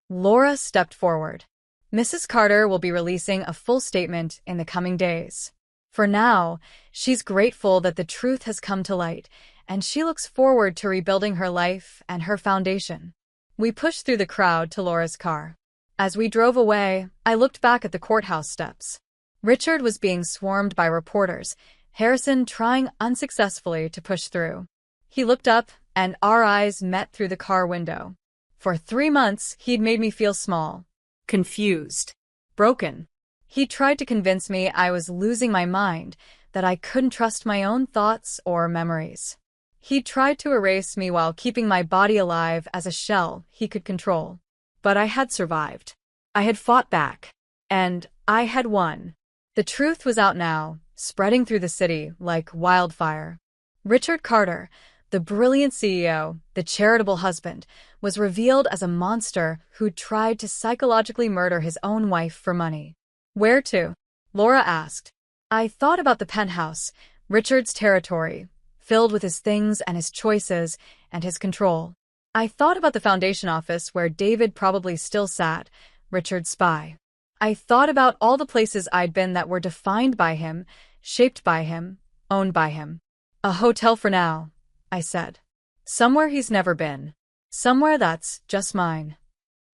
Laura stepped forward. "Mrs. Carter will be releasing a full statement in the coming days. For now, she's grateful that the truth has come to light, and she looks forward to rebuilding her life and her foundation." We pushed through the crowd to Laura's car. As we drove away, I looked back at the courthouse steps. Richard was being swarmed by reporters, Harrison trying unsuccessfully to push through. He looked up, and our eyes met through the car window. For 3 months, he'd made me feel small, Confused. broken. He tried to convince me I was losing my mind, that I couldn't trust my own thoughts or memories. He tried to erase me while keeping my body alive as a shell he could control. But I had survived. I had fought back. And I had won. The truth was out now, spreading through the city like wildfire. Richard Carter, the brilliant CEO, the charitable husband, was revealed as a monster who tried to psychologically murder his own wife for money. "Where to?" Laura asked. I thought about the penthouse, Richard's territory, filled with his things and his choices and his control. I thought about the foundation office where David probably still sat, Richard's spy. I thought about all the places I'd been that were defined by him, shaped by him, owned by him. "A hotel for now," I said. "Somewhere he's never been. Somewhere that's just mine."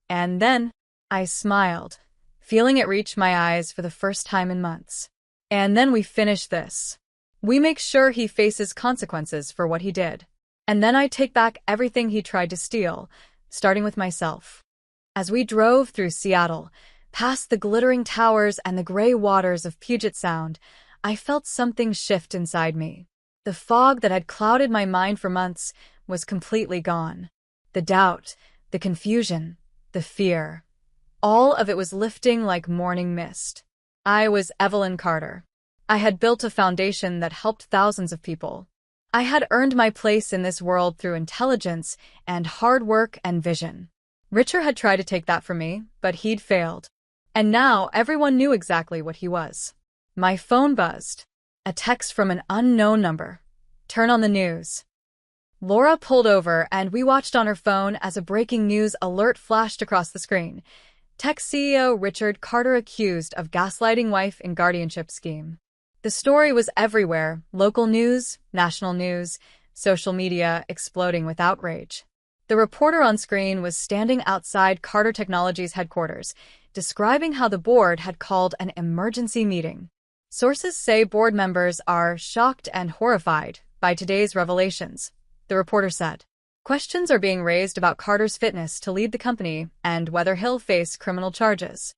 And then I smiled, feeling it reach my eyes for the first time in months. "And then we finish this. We make sure he faces consequences for what he did. And then I take back everything he tried to steal, starting with myself." As we drove through Seattle, past the glittering towers and the gray waters of Puget Sound, I felt something shift inside me. The fog that had clouded my mind for months was completely gone. The doubt, the confusion, the fear. All of it was lifting like morning mist. I was Evelyn Carter. I had built a foundation that helped thousands of people. I had earned my place in this world through intelligence and hard work and vision. Richard had tried to take that from me, but he'd failed. And now everyone knew exactly what he was. My phone buzzed. A text from an unknown number. "Turn on the news." Laura pulled over and we watched on her phone as a breaking news alert flashed across the screen. Tech CEO Richard Carter accused of gaslighting wife in guardianship scheme. The story was everywhere, local news, national news, social media exploding with outrage. The reporter on screen was standing outside Carter Technologies headquarters, describing how the board had called an emergency meeting. Sources say board members are shocked and horrified by today's revelations, the reporter said. Questions are being raised about Carter's fitness to lead the company and whether he'll face criminal charges.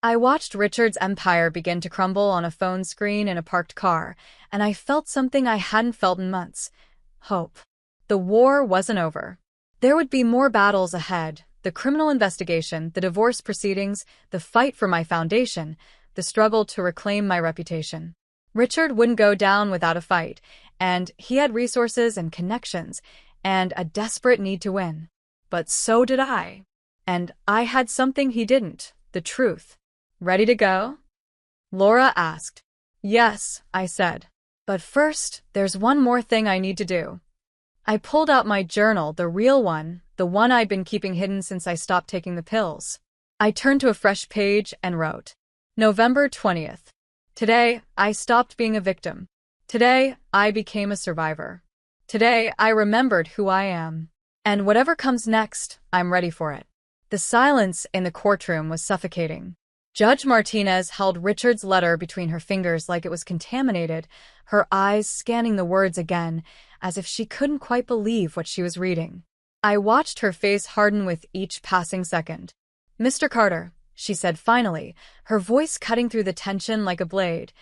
I watched Richard's empire begin to crumble on a phone screen in a parked car, and I felt something I hadn't felt in months. Hope. The war wasn't over. There would be more battles ahead, the criminal investigation, the divorce proceedings, the fight for my foundation, the struggle to reclaim my reputation. Richard wouldn't go down without a fight, and he had resources and connections, and a desperate need to win. But so did I. And I had something he didn't, the truth. "Ready to go?" Laura asked. "Yes," I said. "But first, there's one more thing I need to do." I pulled out my journal, the real one, the one I'd been keeping hidden since I stopped taking the pills. I turned to a fresh page and wrote, November 20th. Today, I stopped being a victim. Today, I became a survivor. Today, I remembered who I am. And whatever comes next, I'm ready for it. The silence in the courtroom was suffocating. Judge Martinez held Richard's letter between her fingers like it was contaminated, her eyes scanning the words again, as if she couldn't quite believe what she was reading. I watched her face harden with each passing second. "Mr. Carter," she said finally, her voice cutting through the tension like a blade,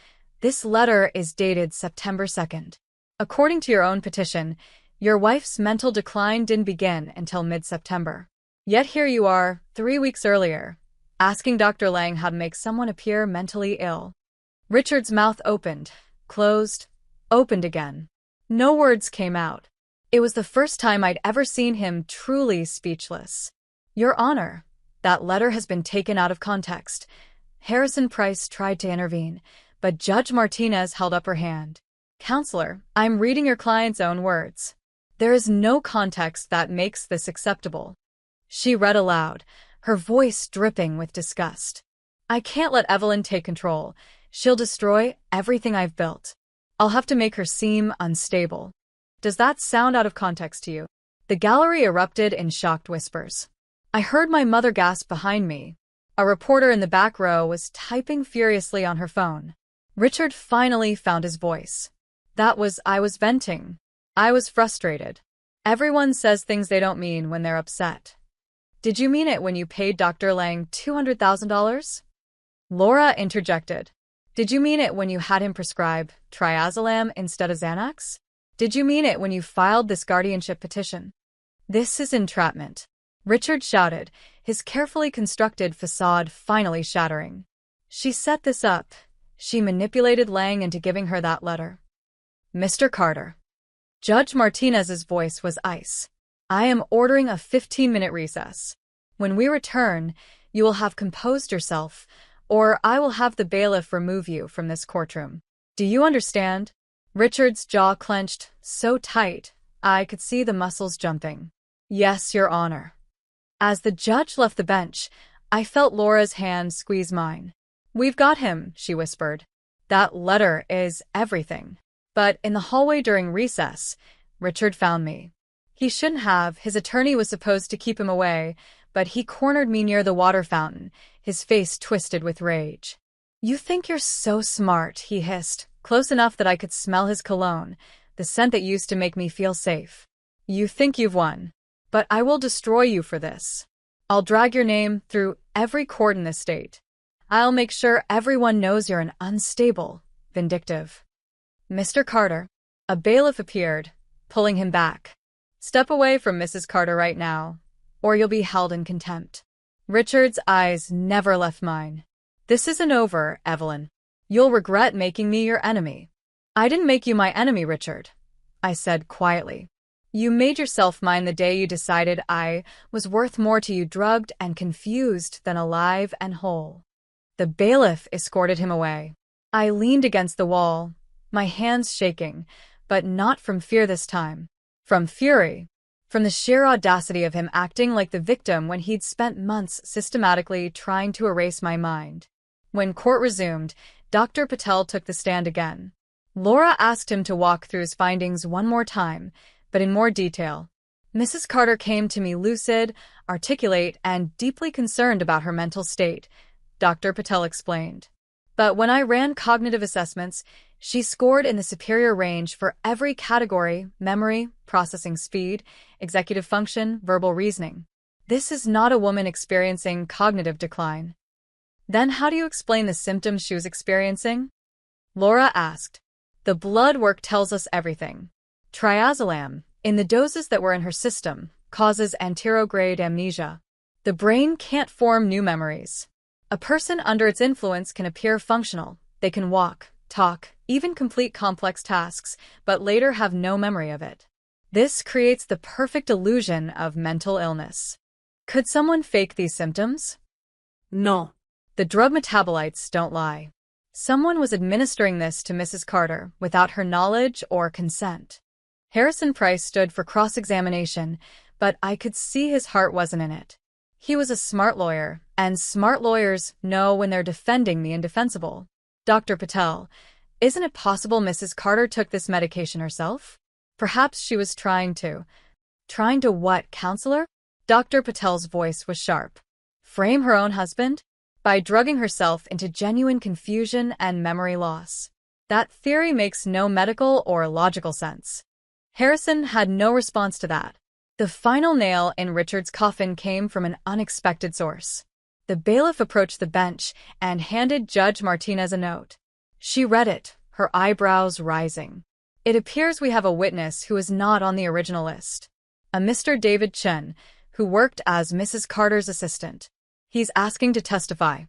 "this letter is dated September 2nd. According to your own petition, your wife's mental decline didn't begin until mid-September. Yet here you are, 3 weeks earlier, asking Dr. Lang how to make someone appear mentally ill." Richard's mouth opened, closed, opened again. No words came out. It was the first time I'd ever seen him truly speechless. "Your Honor, that letter has been taken out of context." Harrison Price tried to intervene, but Judge Martinez held up her hand. "Counselor, I'm reading your client's own words. There is no context that makes this acceptable." She read aloud, her voice dripping with disgust. "I can't let Evelyn take control. She'll destroy everything I've built. I'll have to make her seem unstable." Does that sound out of context to you? The gallery erupted in shocked whispers. I heard my mother gasp behind me. A reporter in the back row was typing furiously on her phone. Richard finally found his voice. I was venting. I was frustrated. Everyone says things they don't mean when they're upset. "Did you mean it when you paid Dr. Lang $200,000? Laura interjected. "Did you mean it when you had him prescribe triazolam instead of Xanax? Did you mean it when you filed this guardianship petition?" "This is entrapment," Richard shouted, his carefully constructed facade finally shattering. "She set this up. She manipulated Lang into giving her that letter." "Mr. Carter." Judge Martinez's voice was ice. "I am ordering a 15-minute recess. When we return, you will have composed yourself, or I will have the bailiff remove you from this courtroom. Do you understand?" Richard's jaw clenched so tight, I could see the muscles jumping. "Yes, Your Honor." As the judge left the bench, I felt Laura's hand squeeze mine. "We've got him," she whispered. "That letter is everything." But in the hallway during recess, Richard found me. He shouldn't have. His attorney was supposed to keep him away, but he cornered me near the water fountain, his face twisted with rage. "You think you're so smart," he hissed, close enough that I could smell his cologne, the scent that used to make me feel safe. "You think you've won. But I will destroy you for this. I'll drag your name through every court in this state. I'll make sure everyone knows you're an unstable, vindictive." "Mr. Carter." A bailiff appeared, pulling him back. "Step away from Mrs. Carter right now, or you'll be held in contempt." Richard's eyes never left mine. "This isn't over, Evelyn. You'll regret making me your enemy." "I didn't make you my enemy, Richard," I said quietly. "You made yourself mine the day you decided I was worth more to you drugged and confused than alive and whole." The bailiff escorted him away. I leaned against the wall, my hands shaking, but not from fear this time. From fury. From the sheer audacity of him acting like the victim when he'd spent months systematically trying to erase my mind. When court resumed, Dr. Patel took the stand again. Laura asked him to walk through his findings one more time, but in more detail. Mrs. Carter came to me lucid, articulate, and deeply concerned about her mental state, Dr. Patel explained. But when I ran cognitive assessments, she scored in the superior range for every category: memory, processing speed, executive function, verbal reasoning. This is not a woman experiencing cognitive decline. "Then how do you explain the symptoms she was experiencing?" Laura asked. "The blood work tells us everything. Triazolam, in the doses that were in her system, causes anterograde amnesia. The brain can't form new memories. A person under its influence can appear functional. They can walk, talk, even complete complex tasks, but later have no memory of it. This creates the perfect illusion of mental illness." Could someone fake these symptoms? No. The drug metabolites don't lie. Someone was administering this to Mrs. Carter without her knowledge or consent. Harrison Price stood for cross-examination, but I could see his heart wasn't in it. He was a smart lawyer, and smart lawyers know when they're defending the indefensible. "Dr. Patel, isn't it possible Mrs. Carter took this medication herself? Perhaps she was trying to." "Trying to what, counselor?" Dr. Patel's voice was sharp. "Frame her own husband? by drugging herself into genuine confusion and memory loss. That theory makes no medical or logical sense. Harrison had no response to that. The final nail in Richard's coffin came from an unexpected source. The bailiff approached the bench and handed Judge Martinez a note. She read it, her eyebrows rising. It appears we have a witness who is not on the original list. A Mr. David Chen, who worked as Mrs. Carter's assistant. He's asking to testify.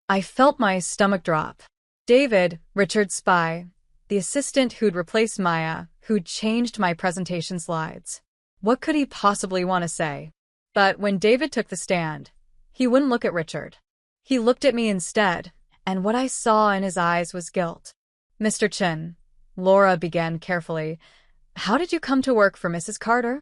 I felt my stomach drop. David, Richard's spy, the assistant who'd replaced Maya, who'd changed my presentation slides. What could he possibly want to say? But when David took the stand, he wouldn't look at Richard. He looked at me instead, and what I saw in his eyes was guilt. Mr. Chen, Laura began carefully, how did you come to work for Mrs. Carter?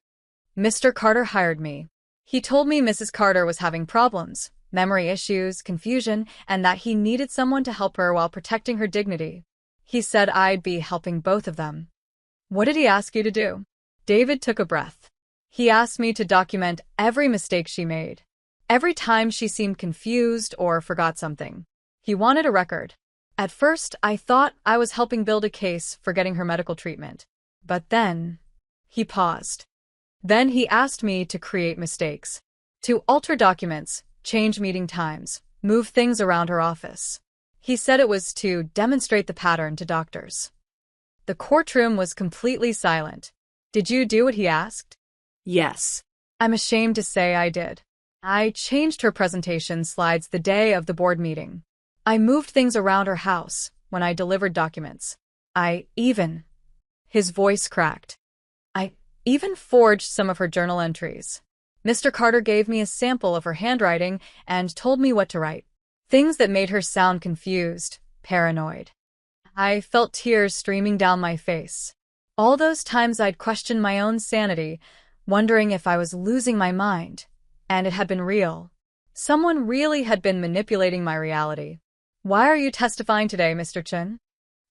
Mr. Carter hired me. He told me Mrs. Carter was having problems, memory issues, confusion, and that he needed someone to help her while protecting her dignity. He said I'd be helping both of them. What did he ask you to do? David took a breath. He asked me to document every mistake she made. Every time she seemed confused or forgot something. He wanted a record. At first, I thought I was helping build a case for getting her medical treatment. But then, he paused. Then he asked me to create mistakes. To alter documents, change meeting times, move things around her office. He said it was to demonstrate the pattern to doctors. The courtroom was completely silent. Did you do what he asked? Yes. I'm ashamed to say I did. I changed her presentation slides the day of the board meeting. I moved things around her house when I delivered documents. His voice cracked. I even forged some of her journal entries. Mr. Carter gave me a sample of her handwriting and told me what to write. Things that made her sound confused, paranoid. I felt tears streaming down my face. All those times I'd questioned my own sanity, wondering if I was losing my mind. And it had been real. Someone really had been manipulating my reality. Why are you testifying today, Mr. Chen?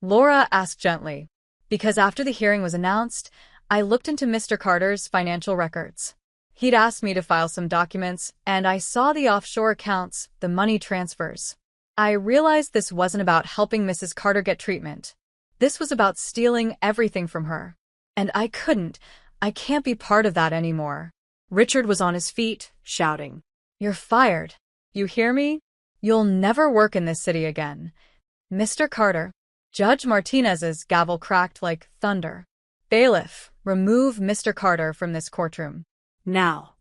Laura asked gently. Because after the hearing was announced, I looked into Mr. Carter's financial records. He'd asked me to file some documents, and I saw the offshore accounts, the money transfers. I realized this wasn't about helping Mrs. Carter get treatment. This was about stealing everything from her. And I can't be part of that anymore. Richard was on his feet, shouting. You're fired. You hear me? You'll never work in this city again. Mr. Carter. Judge Martinez's gavel cracked like thunder. Bailiff, remove Mr. Carter from this courtroom. Now.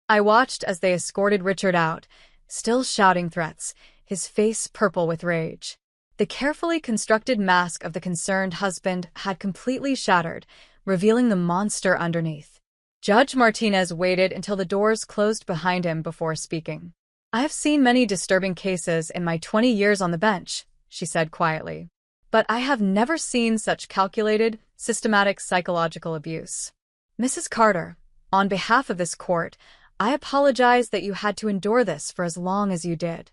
I watched as they escorted Richard out, still shouting threats, his face purple with rage. The carefully constructed mask of the concerned husband had completely shattered, revealing the monster underneath. Judge Martinez waited until the doors closed behind him before speaking. I've seen many disturbing cases in my 20 years on the bench, she said quietly. But I have never seen such calculated, systematic psychological abuse. Mrs. Carter, on behalf of this court, I apologize that you had to endure this for as long as you did.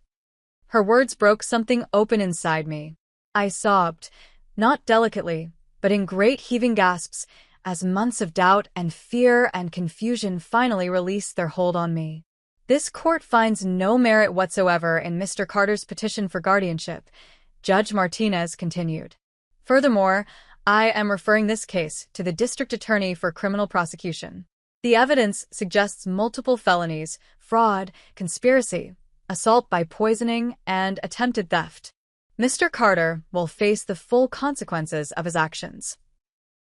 Her words broke something open inside me. I sobbed, not delicately, but in great heaving gasps, as months of doubt and fear and confusion finally released their hold on me. This court finds no merit whatsoever in Mr. Carter's petition for guardianship, Judge Martinez continued. Furthermore, I am referring this case to the district attorney for criminal prosecution. The evidence suggests multiple felonies, fraud, conspiracy, assault by poisoning, and attempted theft. Mr. Carter will face the full consequences of his actions.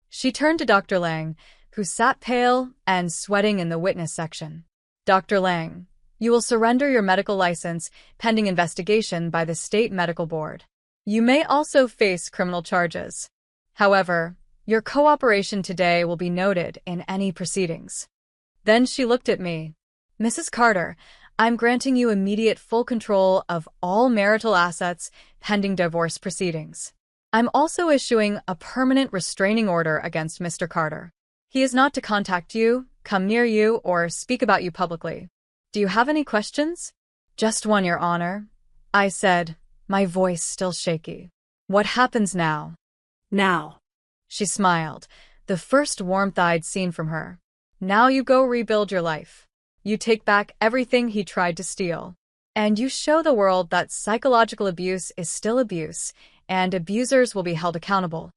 She turned to Dr. Lang, who sat pale and sweating in the witness section. Dr. Lang, you will surrender your medical license pending investigation by the State Medical Board. You may also face criminal charges. However, your cooperation today will be noted in any proceedings. Then she looked at me. Mrs. Carter, I'm granting you immediate full control of all marital assets pending divorce proceedings. I'm also issuing a permanent restraining order against Mr. Carter. He is not to contact you, come near you, or speak about you publicly. Do you have any questions? Just one, Your Honor, I said, my voice still shaky. What happens now? Now. She smiled, the first warmth I'd seen from her. Now you go rebuild your life. You take back everything he tried to steal. And you show the world that psychological abuse is still abuse, and abusers will be held accountable.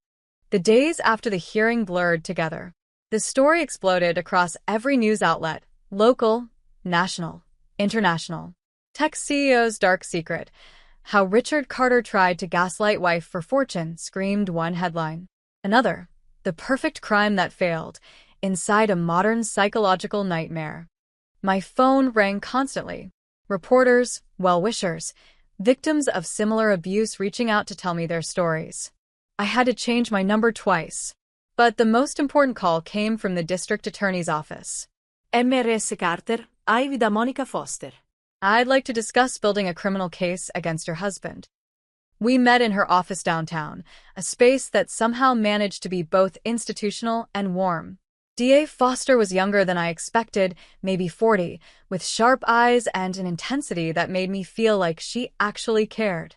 The days after the hearing blurred together. The story exploded across every news outlet, local, national, international. Tech CEO's dark secret. How Richard Carter tried to gaslight wife for fortune, screamed one headline. Another. The perfect crime that failed, inside a modern psychological nightmare. My phone rang constantly. Reporters, well-wishers, victims of similar abuse reaching out to tell me their stories. I had to change my number twice. But the most important call came from the district attorney's office. MRS Carter, Ivy da Monica Foster. I'd like to discuss building a criminal case against your husband. We met in her office downtown, a space that somehow managed to be both institutional and warm. DA Foster was younger than I expected, maybe 40, with sharp eyes and an intensity that made me feel like she actually cared.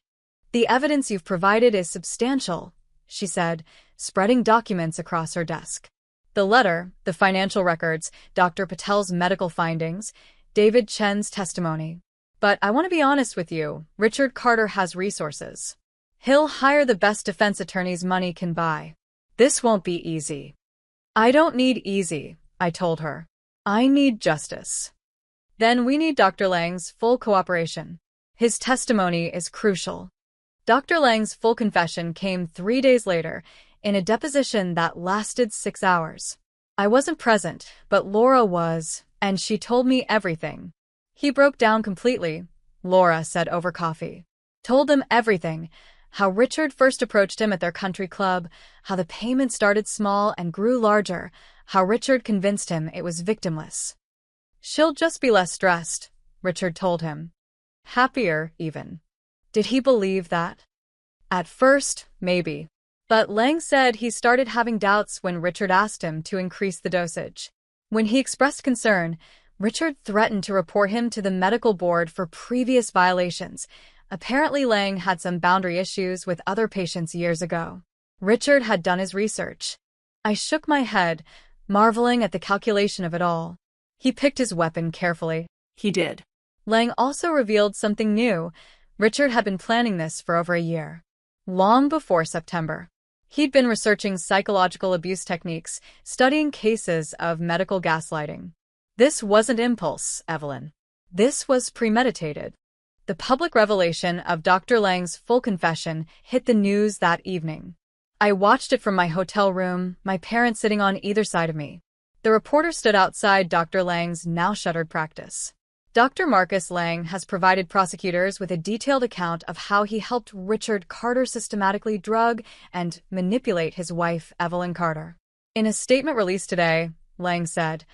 The evidence you've provided is substantial, she said, spreading documents across her desk. The letter, the financial records, Dr. Patel's medical findings, David Chen's testimony. But I want to be honest with you, Richard Carter has resources. He'll hire the best defense attorneys money can buy. This won't be easy. I don't need easy, I told her. I need justice. Then we need Dr. Lang's full cooperation. His testimony is crucial. Dr. Lang's full confession came 3 days later, in a deposition that lasted 6 hours. I wasn't present, but Laura was, and she told me everything. He broke down completely, Laura said over coffee. Told him everything. How Richard first approached him at their country club, how the payment started small and grew larger, how Richard convinced him it was victimless. She'll just be less stressed, Richard told him. Happier, even. Did he believe that? At first, maybe. But Lang said he started having doubts when Richard asked him to increase the dosage. When he expressed concern, Richard threatened to report him to the medical board for previous violations. Apparently, Lang had some boundary issues with other patients years ago. Richard had done his research. I shook my head, marveling at the calculation of it all. He picked his weapon carefully. He did. Lang also revealed something new. Richard had been planning this for over a year. Long before September. He'd been researching psychological abuse techniques, studying cases of medical gaslighting. This wasn't impulse, Evelyn. This was premeditated. The public revelation of Dr. Lang's full confession hit the news that evening. I watched it from my hotel room, my parents sitting on either side of me. The reporter stood outside Dr. Lang's now-shuttered practice. Dr. Marcus Lang has provided prosecutors with a detailed account of how he helped Richard Carter systematically drug and manipulate his wife, Evelyn Carter. In a statement released today, Lang said,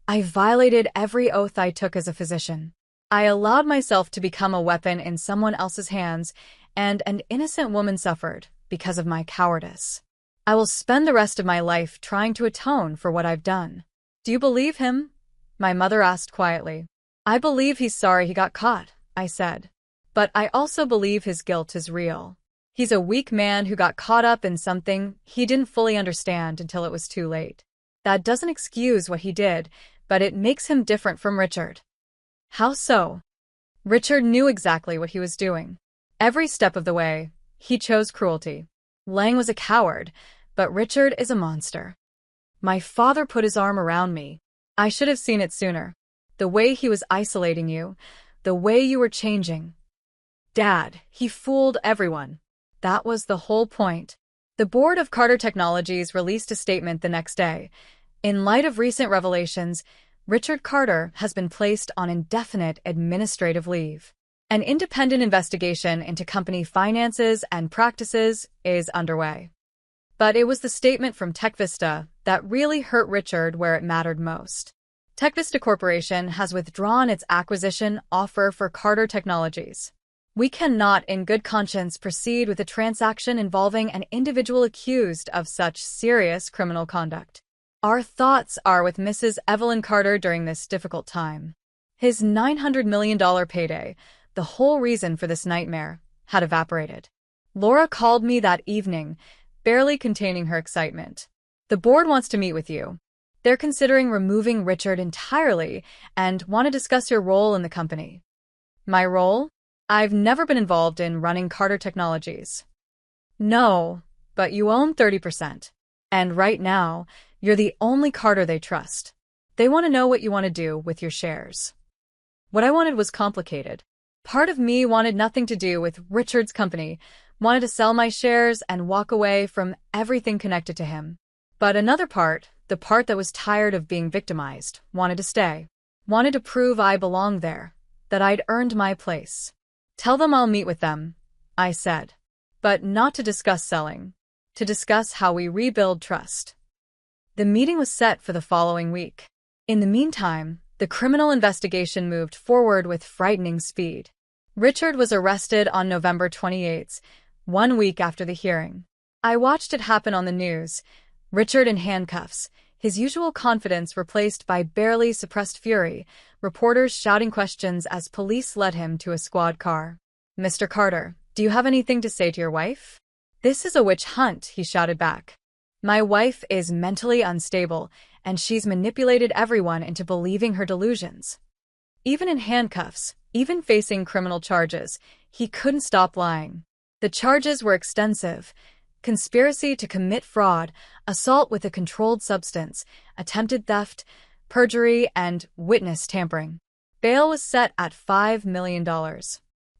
"I violated every oath I took as a physician. I allowed myself to become a weapon in someone else's hands, and an innocent woman suffered because of my cowardice. I will spend the rest of my life trying to atone for what I've done." "Do you believe him?" my mother asked quietly. "I believe he's sorry he got caught," I said. "But I also believe his guilt is real. He's a weak man who got caught up in something he didn't fully understand until it was too late. That doesn't excuse what he did, but it makes him different from Richard." "How so?" "Richard knew exactly what he was doing. Every step of the way, he chose cruelty. Lang was a coward, but Richard is a monster. My father put his arm around me. I should have seen it sooner. The way he was isolating you, the way you were changing. Dad, he fooled everyone. That was the whole point." The board of Carter Technologies released a statement the next day. In light of recent revelations, Richard Carter has been placed on indefinite administrative leave. An independent investigation into company finances and practices is underway. But it was the statement from TechVista that really hurt Richard where it mattered most. TechVista Corporation has withdrawn its acquisition offer for Carter Technologies. "We cannot in good conscience proceed with a transaction involving an individual accused of such serious criminal conduct. Our thoughts are with Mrs. Evelyn Carter during this difficult time." His $900 million payday, the whole reason for this nightmare, had evaporated. Laura called me that evening, barely containing her excitement. "The board wants to meet with you. They're considering removing Richard entirely and want to discuss your role in the company." My role? I've never been involved in running Carter Technologies. No, but you own 30%. And right now, you're the only Carter they trust. They want to know what you want to do with your shares. What I wanted was complicated. Part of me wanted nothing to do with Richard's company, wanted to sell my shares and walk away from everything connected to him. But another part, the part that was tired of being victimized, wanted to stay. Wanted to prove I belonged there, that I'd earned my place. Tell them I'll meet with them, I said. But not to discuss selling. To discuss how we rebuild trust. The meeting was set for the following week. In the meantime, the criminal investigation moved forward with frightening speed. Richard was arrested on November 28th, 1 week after the hearing. I watched it happen on the news. Richard in handcuffs, his usual confidence replaced by barely suppressed fury, reporters shouting questions as police led him to a squad car. "Mr. Carter, do you have anything to say to your wife?" "This is a witch hunt," he shouted back. "My wife is mentally unstable, and she's manipulated everyone into believing her delusions." Even in handcuffs, even facing criminal charges, he couldn't stop lying. The charges were extensive: conspiracy to commit fraud, assault with a controlled substance, attempted theft, perjury, and witness tampering. Bail was set at $5 million.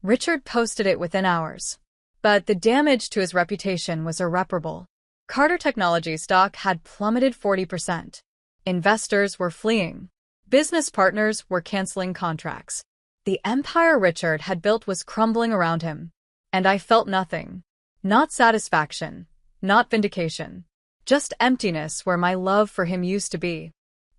Richard posted it within hours. But the damage to his reputation was irreparable. Carter Technology stock had plummeted 40%. Investors were fleeing. Business partners were canceling contracts. The empire Richard had built was crumbling around him. And I felt nothing. Not satisfaction, not vindication. Just emptiness where my love for him used to be.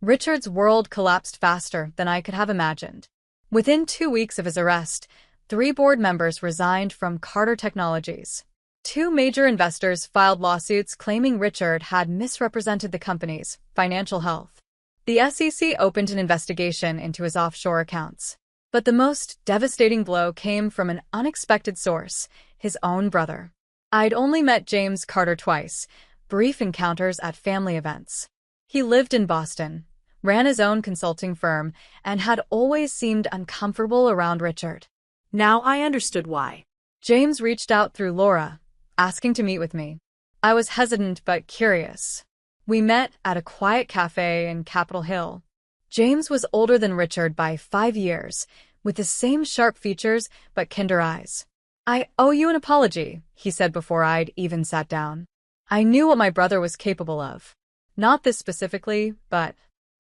Richard's world collapsed faster than I could have imagined. Within 2 weeks of his arrest, 3 board members resigned from Carter Technologies. 2 major investors filed lawsuits claiming Richard had misrepresented the company's financial health. The SEC opened an investigation into his offshore accounts. But the most devastating blow came from an unexpected source, his own brother. I'd only met James Carter twice, brief encounters at family events. He lived in Boston, ran his own consulting firm, and had always seemed uncomfortable around Richard. Now I understood why. James reached out through Laura, asking to meet with me. I was hesitant but curious. We met at a quiet cafe in Capitol Hill. James was older than Richard by 5 years, with the same sharp features but kinder eyes. "I owe you an apology," he said before I'd even sat down. I knew what my brother was capable of. Not this specifically, but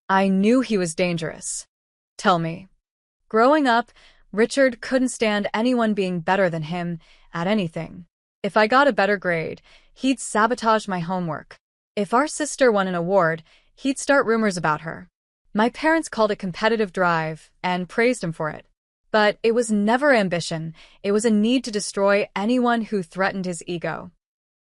I knew he was dangerous. "Tell me." Growing up, Richard couldn't stand anyone being better than him at anything. If I got a better grade, he'd sabotage my homework. If our sister won an award, he'd start rumors about her. My parents called it competitive drive and praised him for it. But it was never ambition, it was a need to destroy anyone who threatened his ego.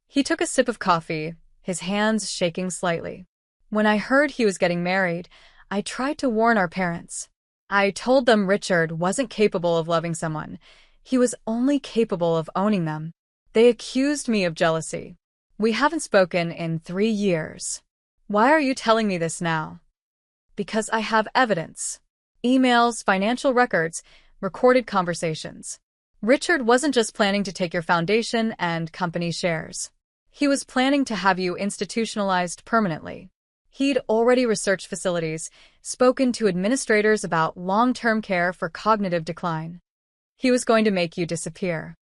He took a sip of coffee, his hands shaking slightly. When I heard he was getting married, I tried to warn our parents. I told them Richard wasn't capable of loving someone. He was only capable of owning them. They accused me of jealousy. "We haven't spoken in 3 years. Why are you telling me this now?" "Because I have evidence. Emails, financial records, recorded conversations. Richard wasn't just planning to take your foundation and company shares. He was planning to have you institutionalized permanently. He'd already researched facilities, spoken to administrators about long-term care for cognitive decline. He was going to make you disappear."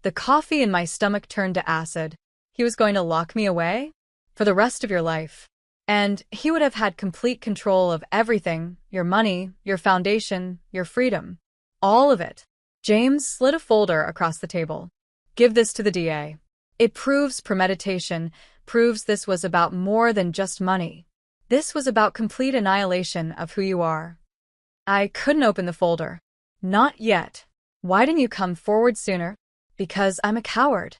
The coffee in my stomach turned to acid. He was going to lock me away? For the rest of your life. And he would have had complete control of everything: your money, your foundation, your freedom. All of it. James slid a folder across the table. "Give this to the DA. It proves premeditation, proves this was about more than just money. This was about complete annihilation of who you are." I couldn't open the folder. "Not yet. Why didn't you come forward sooner?" "Because I'm a coward."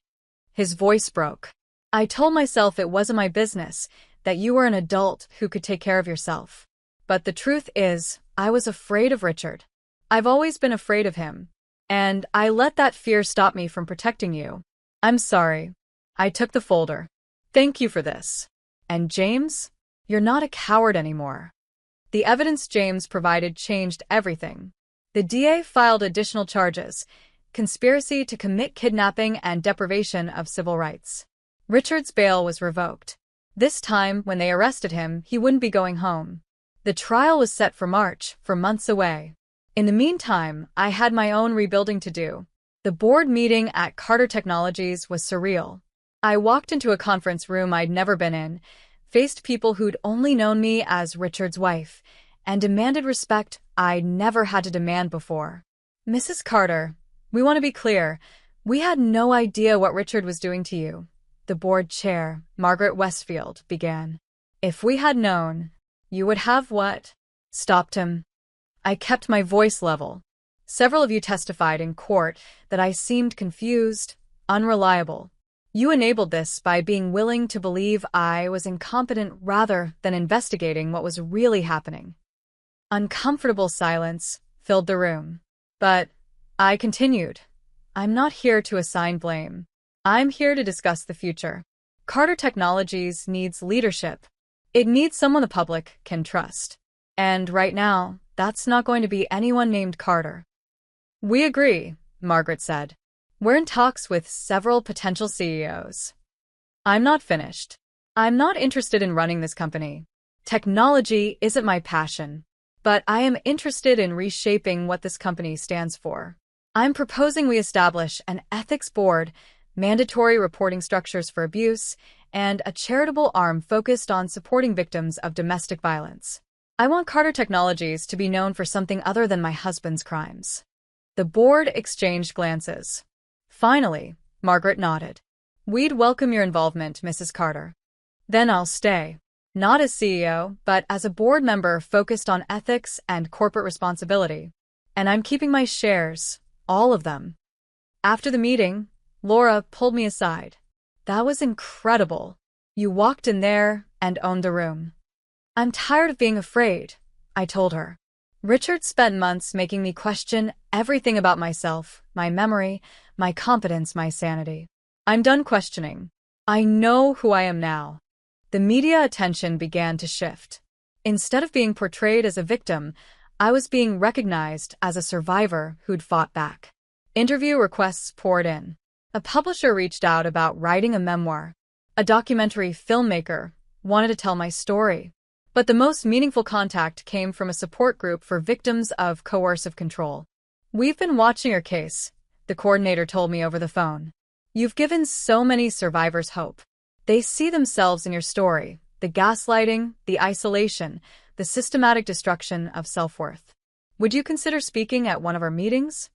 His voice broke. "I told myself it wasn't my business, that you were an adult who could take care of yourself. But the truth is, I was afraid of Richard. I've always been afraid of him. And I let that fear stop me from protecting you. I'm sorry." I took the folder. "Thank you for this. And James, you're not a coward anymore." The evidence James provided changed everything. The DA filed additional charges: conspiracy to commit kidnapping and deprivation of civil rights. Richard's bail was revoked. This time, when they arrested him, he wouldn't be going home. The trial was set for March, months away. In the meantime, I had my own rebuilding to do. The board meeting at Carter Technologies was surreal. I walked into a conference room I'd never been in, faced people who'd only known me as Richard's wife, and demanded respect I'd never had to demand before. "Mrs. Carter, we want to be clear. We had no idea what Richard was doing to you," the board chair, Margaret Westfield, began. "If we had known, you would have what?" Stopped him. I kept my voice level. "Several of you testified in court that I seemed confused, unreliable. You enabled this by being willing to believe I was incompetent rather than investigating what was really happening." Uncomfortable silence filled the room. But I continued. "I'm not here to assign blame. I'm here to discuss the future. Carter Technologies needs leadership. It needs someone the public can trust. And right now, that's not going to be anyone named Carter." "We agree," Margaret said. "We're in talks with several potential CEOs. I'm not finished. I'm not interested in running this company. Technology isn't my passion. But I am interested in reshaping what this company stands for. I'm proposing we establish an ethics board, mandatory reporting structures for abuse, and a charitable arm focused on supporting victims of domestic violence. I want Carter Technologies to be known for something other than my husband's crimes." The board exchanged glances. Finally, Margaret nodded. "We'd welcome your involvement, Mrs. Carter." "Then I'll stay. Not as CEO, but as a board member focused on ethics and corporate responsibility. And I'm keeping my shares, all of them." After the meeting, Laura pulled me aside. "That was incredible. You walked in there and owned the room." "I'm tired of being afraid," I told her. "Richard spent months making me question everything about myself, my memory, my competence, my sanity. I'm done questioning. I know who I am now." The media attention began to shift. Instead of being portrayed as a victim, I was being recognized as a survivor who'd fought back. Interview requests poured in. A publisher reached out about writing a memoir. A documentary filmmaker wanted to tell my story. But the most meaningful contact came from a support group for victims of coercive control. "We've been watching your case," the coordinator told me over the phone. "You've given so many survivors hope. They see themselves in your story, the gaslighting, the isolation, the systematic destruction of self-worth. Would you consider speaking at one of our meetings?"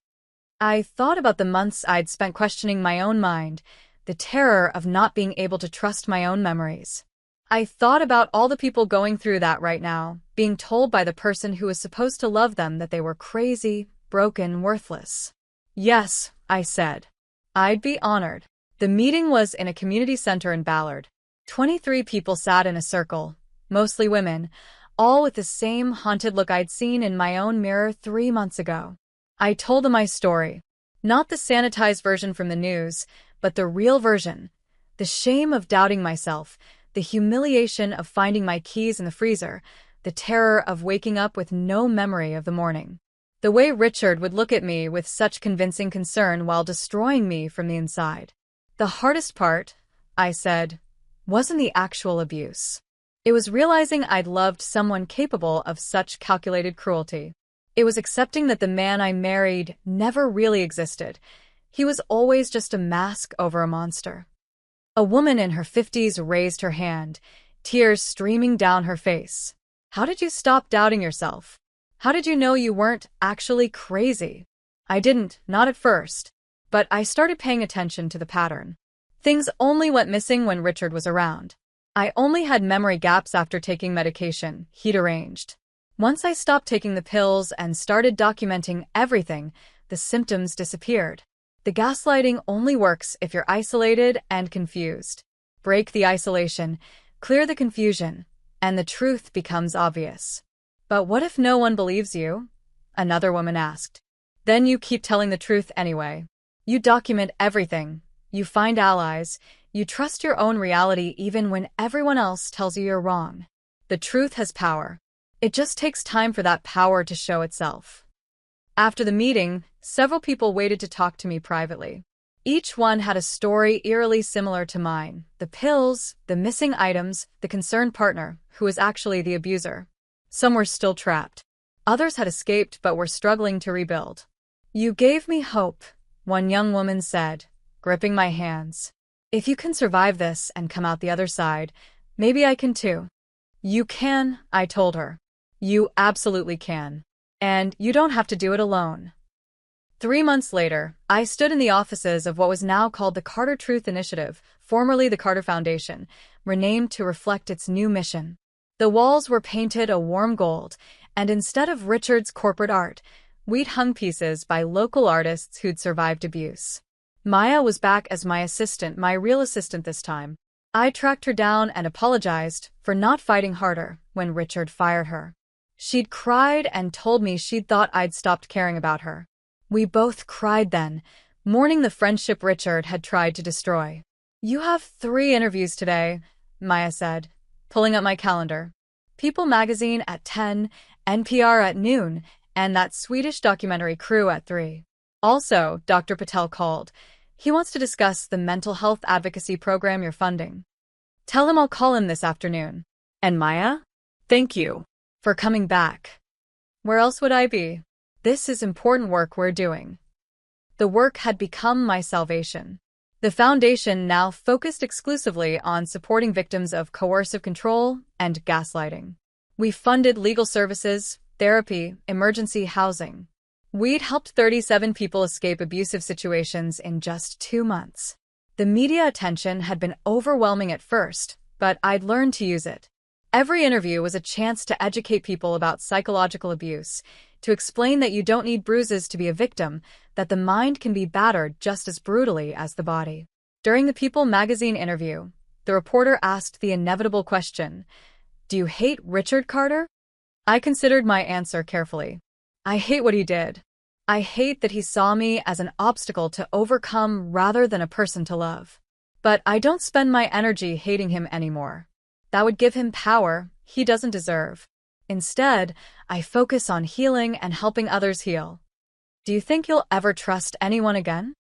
I thought about the months I'd spent questioning my own mind, the terror of not being able to trust my own memories. I thought about all the people going through that right now, being told by the person who was supposed to love them that they were crazy, broken, worthless. "Yes," I said. I'd be honored. The meeting was in a community center in Ballard. 23 people sat in a circle, mostly women, all with the same haunted look I'd seen in my own mirror 3 months ago. I told them my story. Not the sanitized version from the news, but the real version. The shame of doubting myself, the humiliation of finding my keys in the freezer, the terror of waking up with no memory of the morning. The way Richard would look at me with such convincing concern while destroying me from the inside. "The hardest part," I said, "wasn't the actual abuse. It was realizing I'd loved someone capable of such calculated cruelty. It was accepting that the man I married never really existed. He was always just a mask over a monster." A woman in her 50s raised her hand, tears streaming down her face. "How did you stop doubting yourself? How did you know you weren't actually crazy?" I didn't, not at first. But I started paying attention to the pattern. Things only went missing when Richard was around. I only had memory gaps after taking medication he'd arranged. Once I stopped taking the pills and started documenting everything, the symptoms disappeared. The gaslighting only works if you're isolated and confused. Break the isolation, clear the confusion, and the truth becomes obvious. "But what if no one believes you?" another woman asked. "Then you keep telling the truth anyway. You document everything, you find allies, you trust your own reality even when everyone else tells you you're wrong. The truth has power. It just takes time for that power to show itself." After the meeting, several people waited to talk to me privately. Each one had a story eerily similar to mine: the pills, the missing items, the concerned partner, who was actually the abuser. Some were still trapped. Others had escaped but were struggling to rebuild. "You gave me hope," one young woman said, gripping my hands. "If you can survive this and come out the other side, maybe I can too." "You can," I told her. "You absolutely can. And you don't have to do it alone." 3 months later, I stood in the offices of what was now called the Carter Truth Initiative, formerly the Carter Foundation, renamed to reflect its new mission. The walls were painted a warm gold, and instead of Richard's corporate art, we'd hung pieces by local artists who'd survived abuse. Maya was back as my assistant, my real assistant this time. I tracked her down and apologized for not fighting harder when Richard fired her. She'd cried and told me she'd thought I'd stopped caring about her. We both cried then, mourning the friendship Richard had tried to destroy. "You have 3 interviews today," Maya said, pulling up my calendar. People magazine at 10, NPR at noon, and that Swedish documentary crew at 3. Also, Dr. Patel called. He wants to discuss the mental health advocacy program you're funding. Tell him I'll call him this afternoon. And Maya? Thank you for coming back. Where else would I be? This is important work we're doing. The work had become my salvation. The foundation now focused exclusively on supporting victims of coercive control and gaslighting. We funded legal services, therapy, emergency housing. We'd helped 37 people escape abusive situations in just 2 months. The media attention had been overwhelming at first, but I'd learned to use it. Every interview was a chance to educate people about psychological abuse, to explain that you don't need bruises to be a victim, that the mind can be battered just as brutally as the body. During the People magazine interview, the reporter asked the inevitable question, "Do you hate Richard Carter?" I considered my answer carefully. I hate what he did. I hate that he saw me as an obstacle to overcome rather than a person to love. But I don't spend my energy hating him anymore. That would give him power he doesn't deserve. Instead, I focus on healing and helping others heal. Do you think you'll ever trust anyone again?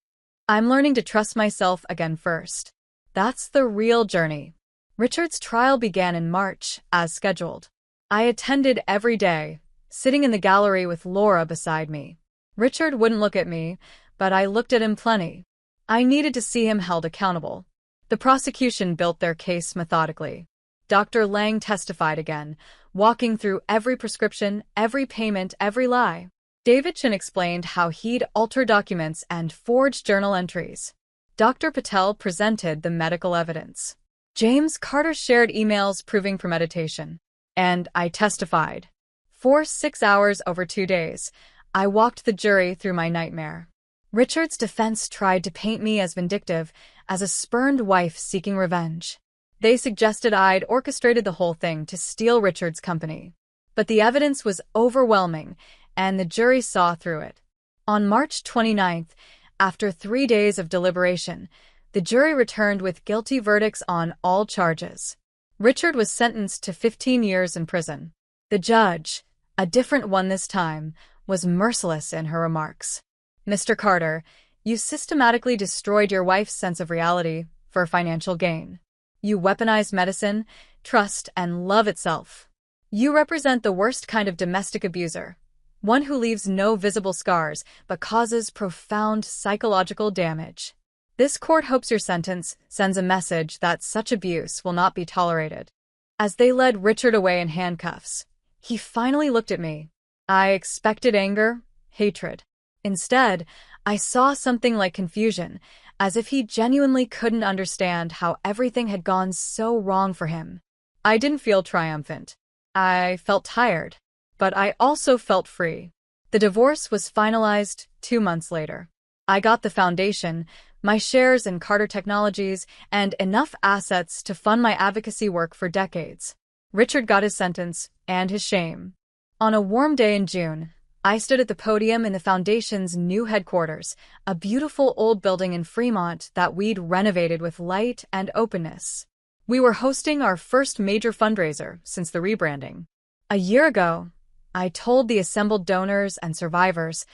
I'm learning to trust myself again first. That's the real journey. Richard's trial began in March, as scheduled. I attended every day, sitting in the gallery with Laura beside me. Richard wouldn't look at me, but I looked at him plenty. I needed to see him held accountable. The prosecution built their case methodically. Dr. Lang testified again, walking through every prescription, every payment, every lie. David Chin explained how he'd altered documents and forged journal entries. Dr. Patel presented the medical evidence. James Carter shared emails proving premeditation. And I testified. For 6 hours over 2 days, I walked the jury through my nightmare. Richard's defense tried to paint me as vindictive, as a spurned wife seeking revenge. They suggested I'd orchestrated the whole thing to steal Richard's company. But the evidence was overwhelming, and the jury saw through it. On March 29th, after 3 days of deliberation, the jury returned with guilty verdicts on all charges. Richard was sentenced to 15 years in prison. The judge, a different one this time, was merciless in her remarks. "Mr. Carter, you systematically destroyed your wife's sense of reality for financial gain. You weaponized medicine, trust, and love itself. You represent the worst kind of domestic abuser, one who leaves no visible scars but causes profound psychological damage. This court hopes your sentence sends a message that such abuse will not be tolerated." As they led Richard away in handcuffs, he finally looked at me. I expected anger, hatred. Instead, I saw something like confusion, as if he genuinely couldn't understand how everything had gone so wrong for him. I didn't feel triumphant. I felt tired, but I also felt free. The divorce was finalized 2 months later. I got the foundation, my shares in Carter Technologies, and enough assets to fund my advocacy work for decades. Richard got his sentence and his shame. On a warm day in June, I stood at the podium in the Foundation's new headquarters, a beautiful old building in Fremont that we'd renovated with light and openness. We were hosting our first major fundraiser since the rebranding. A year ago, I told the assembled donors and survivors,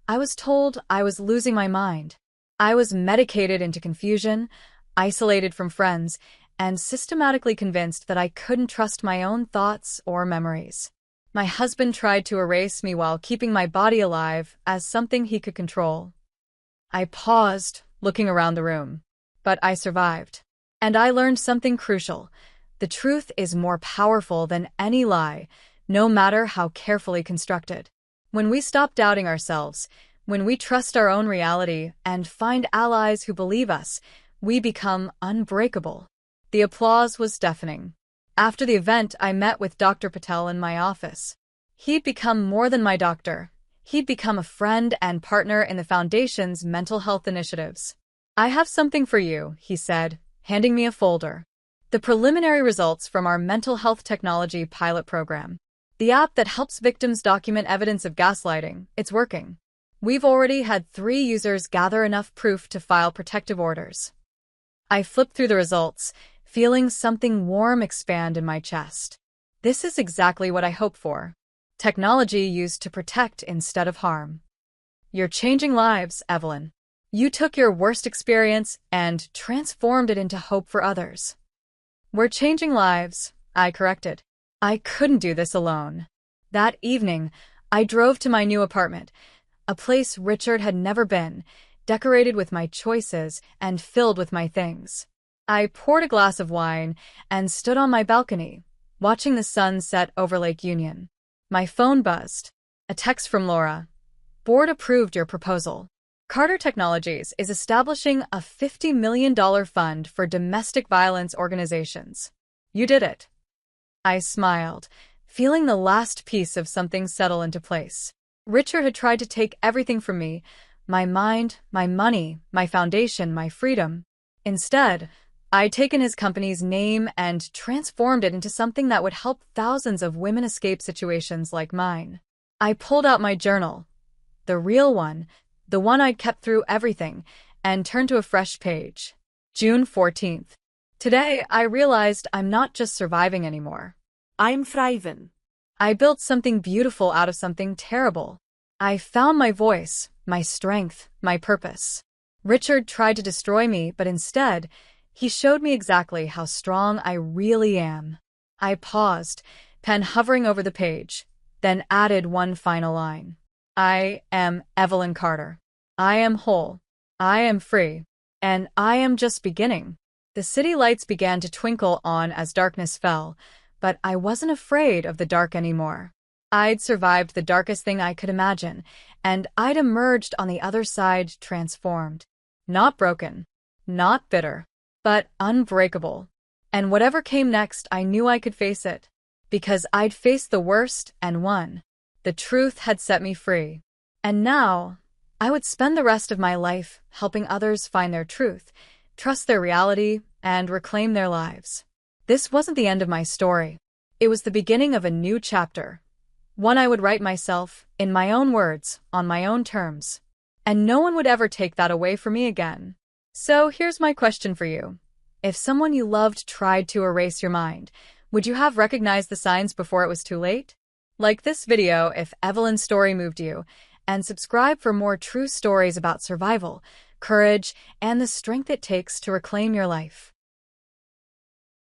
I was told I was losing my mind. I was medicated into confusion, isolated from friends, and systematically convinced that I couldn't trust my own thoughts or memories. My husband tried to erase me while keeping my body alive as something he could control. I paused, looking around the room. But I survived. And I learned something crucial. The truth is more powerful than any lie, no matter how carefully constructed. When we stop doubting ourselves, when we trust our own reality and find allies who believe us, we become unbreakable. The applause was deafening. After the event, I met with Dr. Patel in my office. He'd become more than my doctor. He'd become a friend and partner in the Foundation's mental health initiatives. "I have something for you," he said, handing me a folder. "The preliminary results from our mental health technology pilot program. The app that helps victims document evidence of gaslighting. It's working. We've already had 3 users gather enough proof to file protective orders." I flipped through the results, feeling something warm expand in my chest. This is exactly what I hoped for. Technology used to protect instead of harm. "You're changing lives, Evelyn. You took your worst experience and transformed it into hope for others." "We're changing lives," I corrected. I couldn't do this alone. That evening, I drove to my new apartment, a place Richard had never been, decorated with my choices and filled with my things. I poured a glass of wine and stood on my balcony, watching the sun set over Lake Union. My phone buzzed. A text from Laura. "Board approved your proposal. Carter Technologies is establishing a $50 million fund for domestic violence organizations. You did it." I smiled, feeling the last piece of something settle into place. Richard had tried to take everything from me, my mind, my money, my foundation, my freedom. Instead, I'd taken his company's name and transformed it into something that would help thousands of women escape situations like mine. I pulled out my journal, the real one, the one I'd kept through everything, and turned to a fresh page. June 14th. Today, I realized I'm not just surviving anymore. I'm thriving. I built something beautiful out of something terrible. I found my voice, my strength, my purpose. Richard tried to destroy me, but instead, he showed me exactly how strong I really am. I paused, pen hovering over the page, then added one final line. I am Evelyn Carter. I am whole. I am free. And I am just beginning. The city lights began to twinkle on as darkness fell, but I wasn't afraid of the dark anymore. I'd survived the darkest thing I could imagine, and I'd emerged on the other side transformed. Not broken, not bitter, but unbreakable. And whatever came next, I knew I could face it. Because I'd faced the worst and won. The truth had set me free. And now, I would spend the rest of my life helping others find their truth, trust their reality, and reclaim their lives. This wasn't the end of my story. It was the beginning of a new chapter. One I would write myself, in my own words, on my own terms. And no one would ever take that away from me again. So here's my question for you. If someone you loved tried to erase your mind, would you have recognized the signs before it was too late? Like this video if Evelyn's story moved you, and subscribe for more true stories about survival, courage, and the strength it takes to reclaim your life.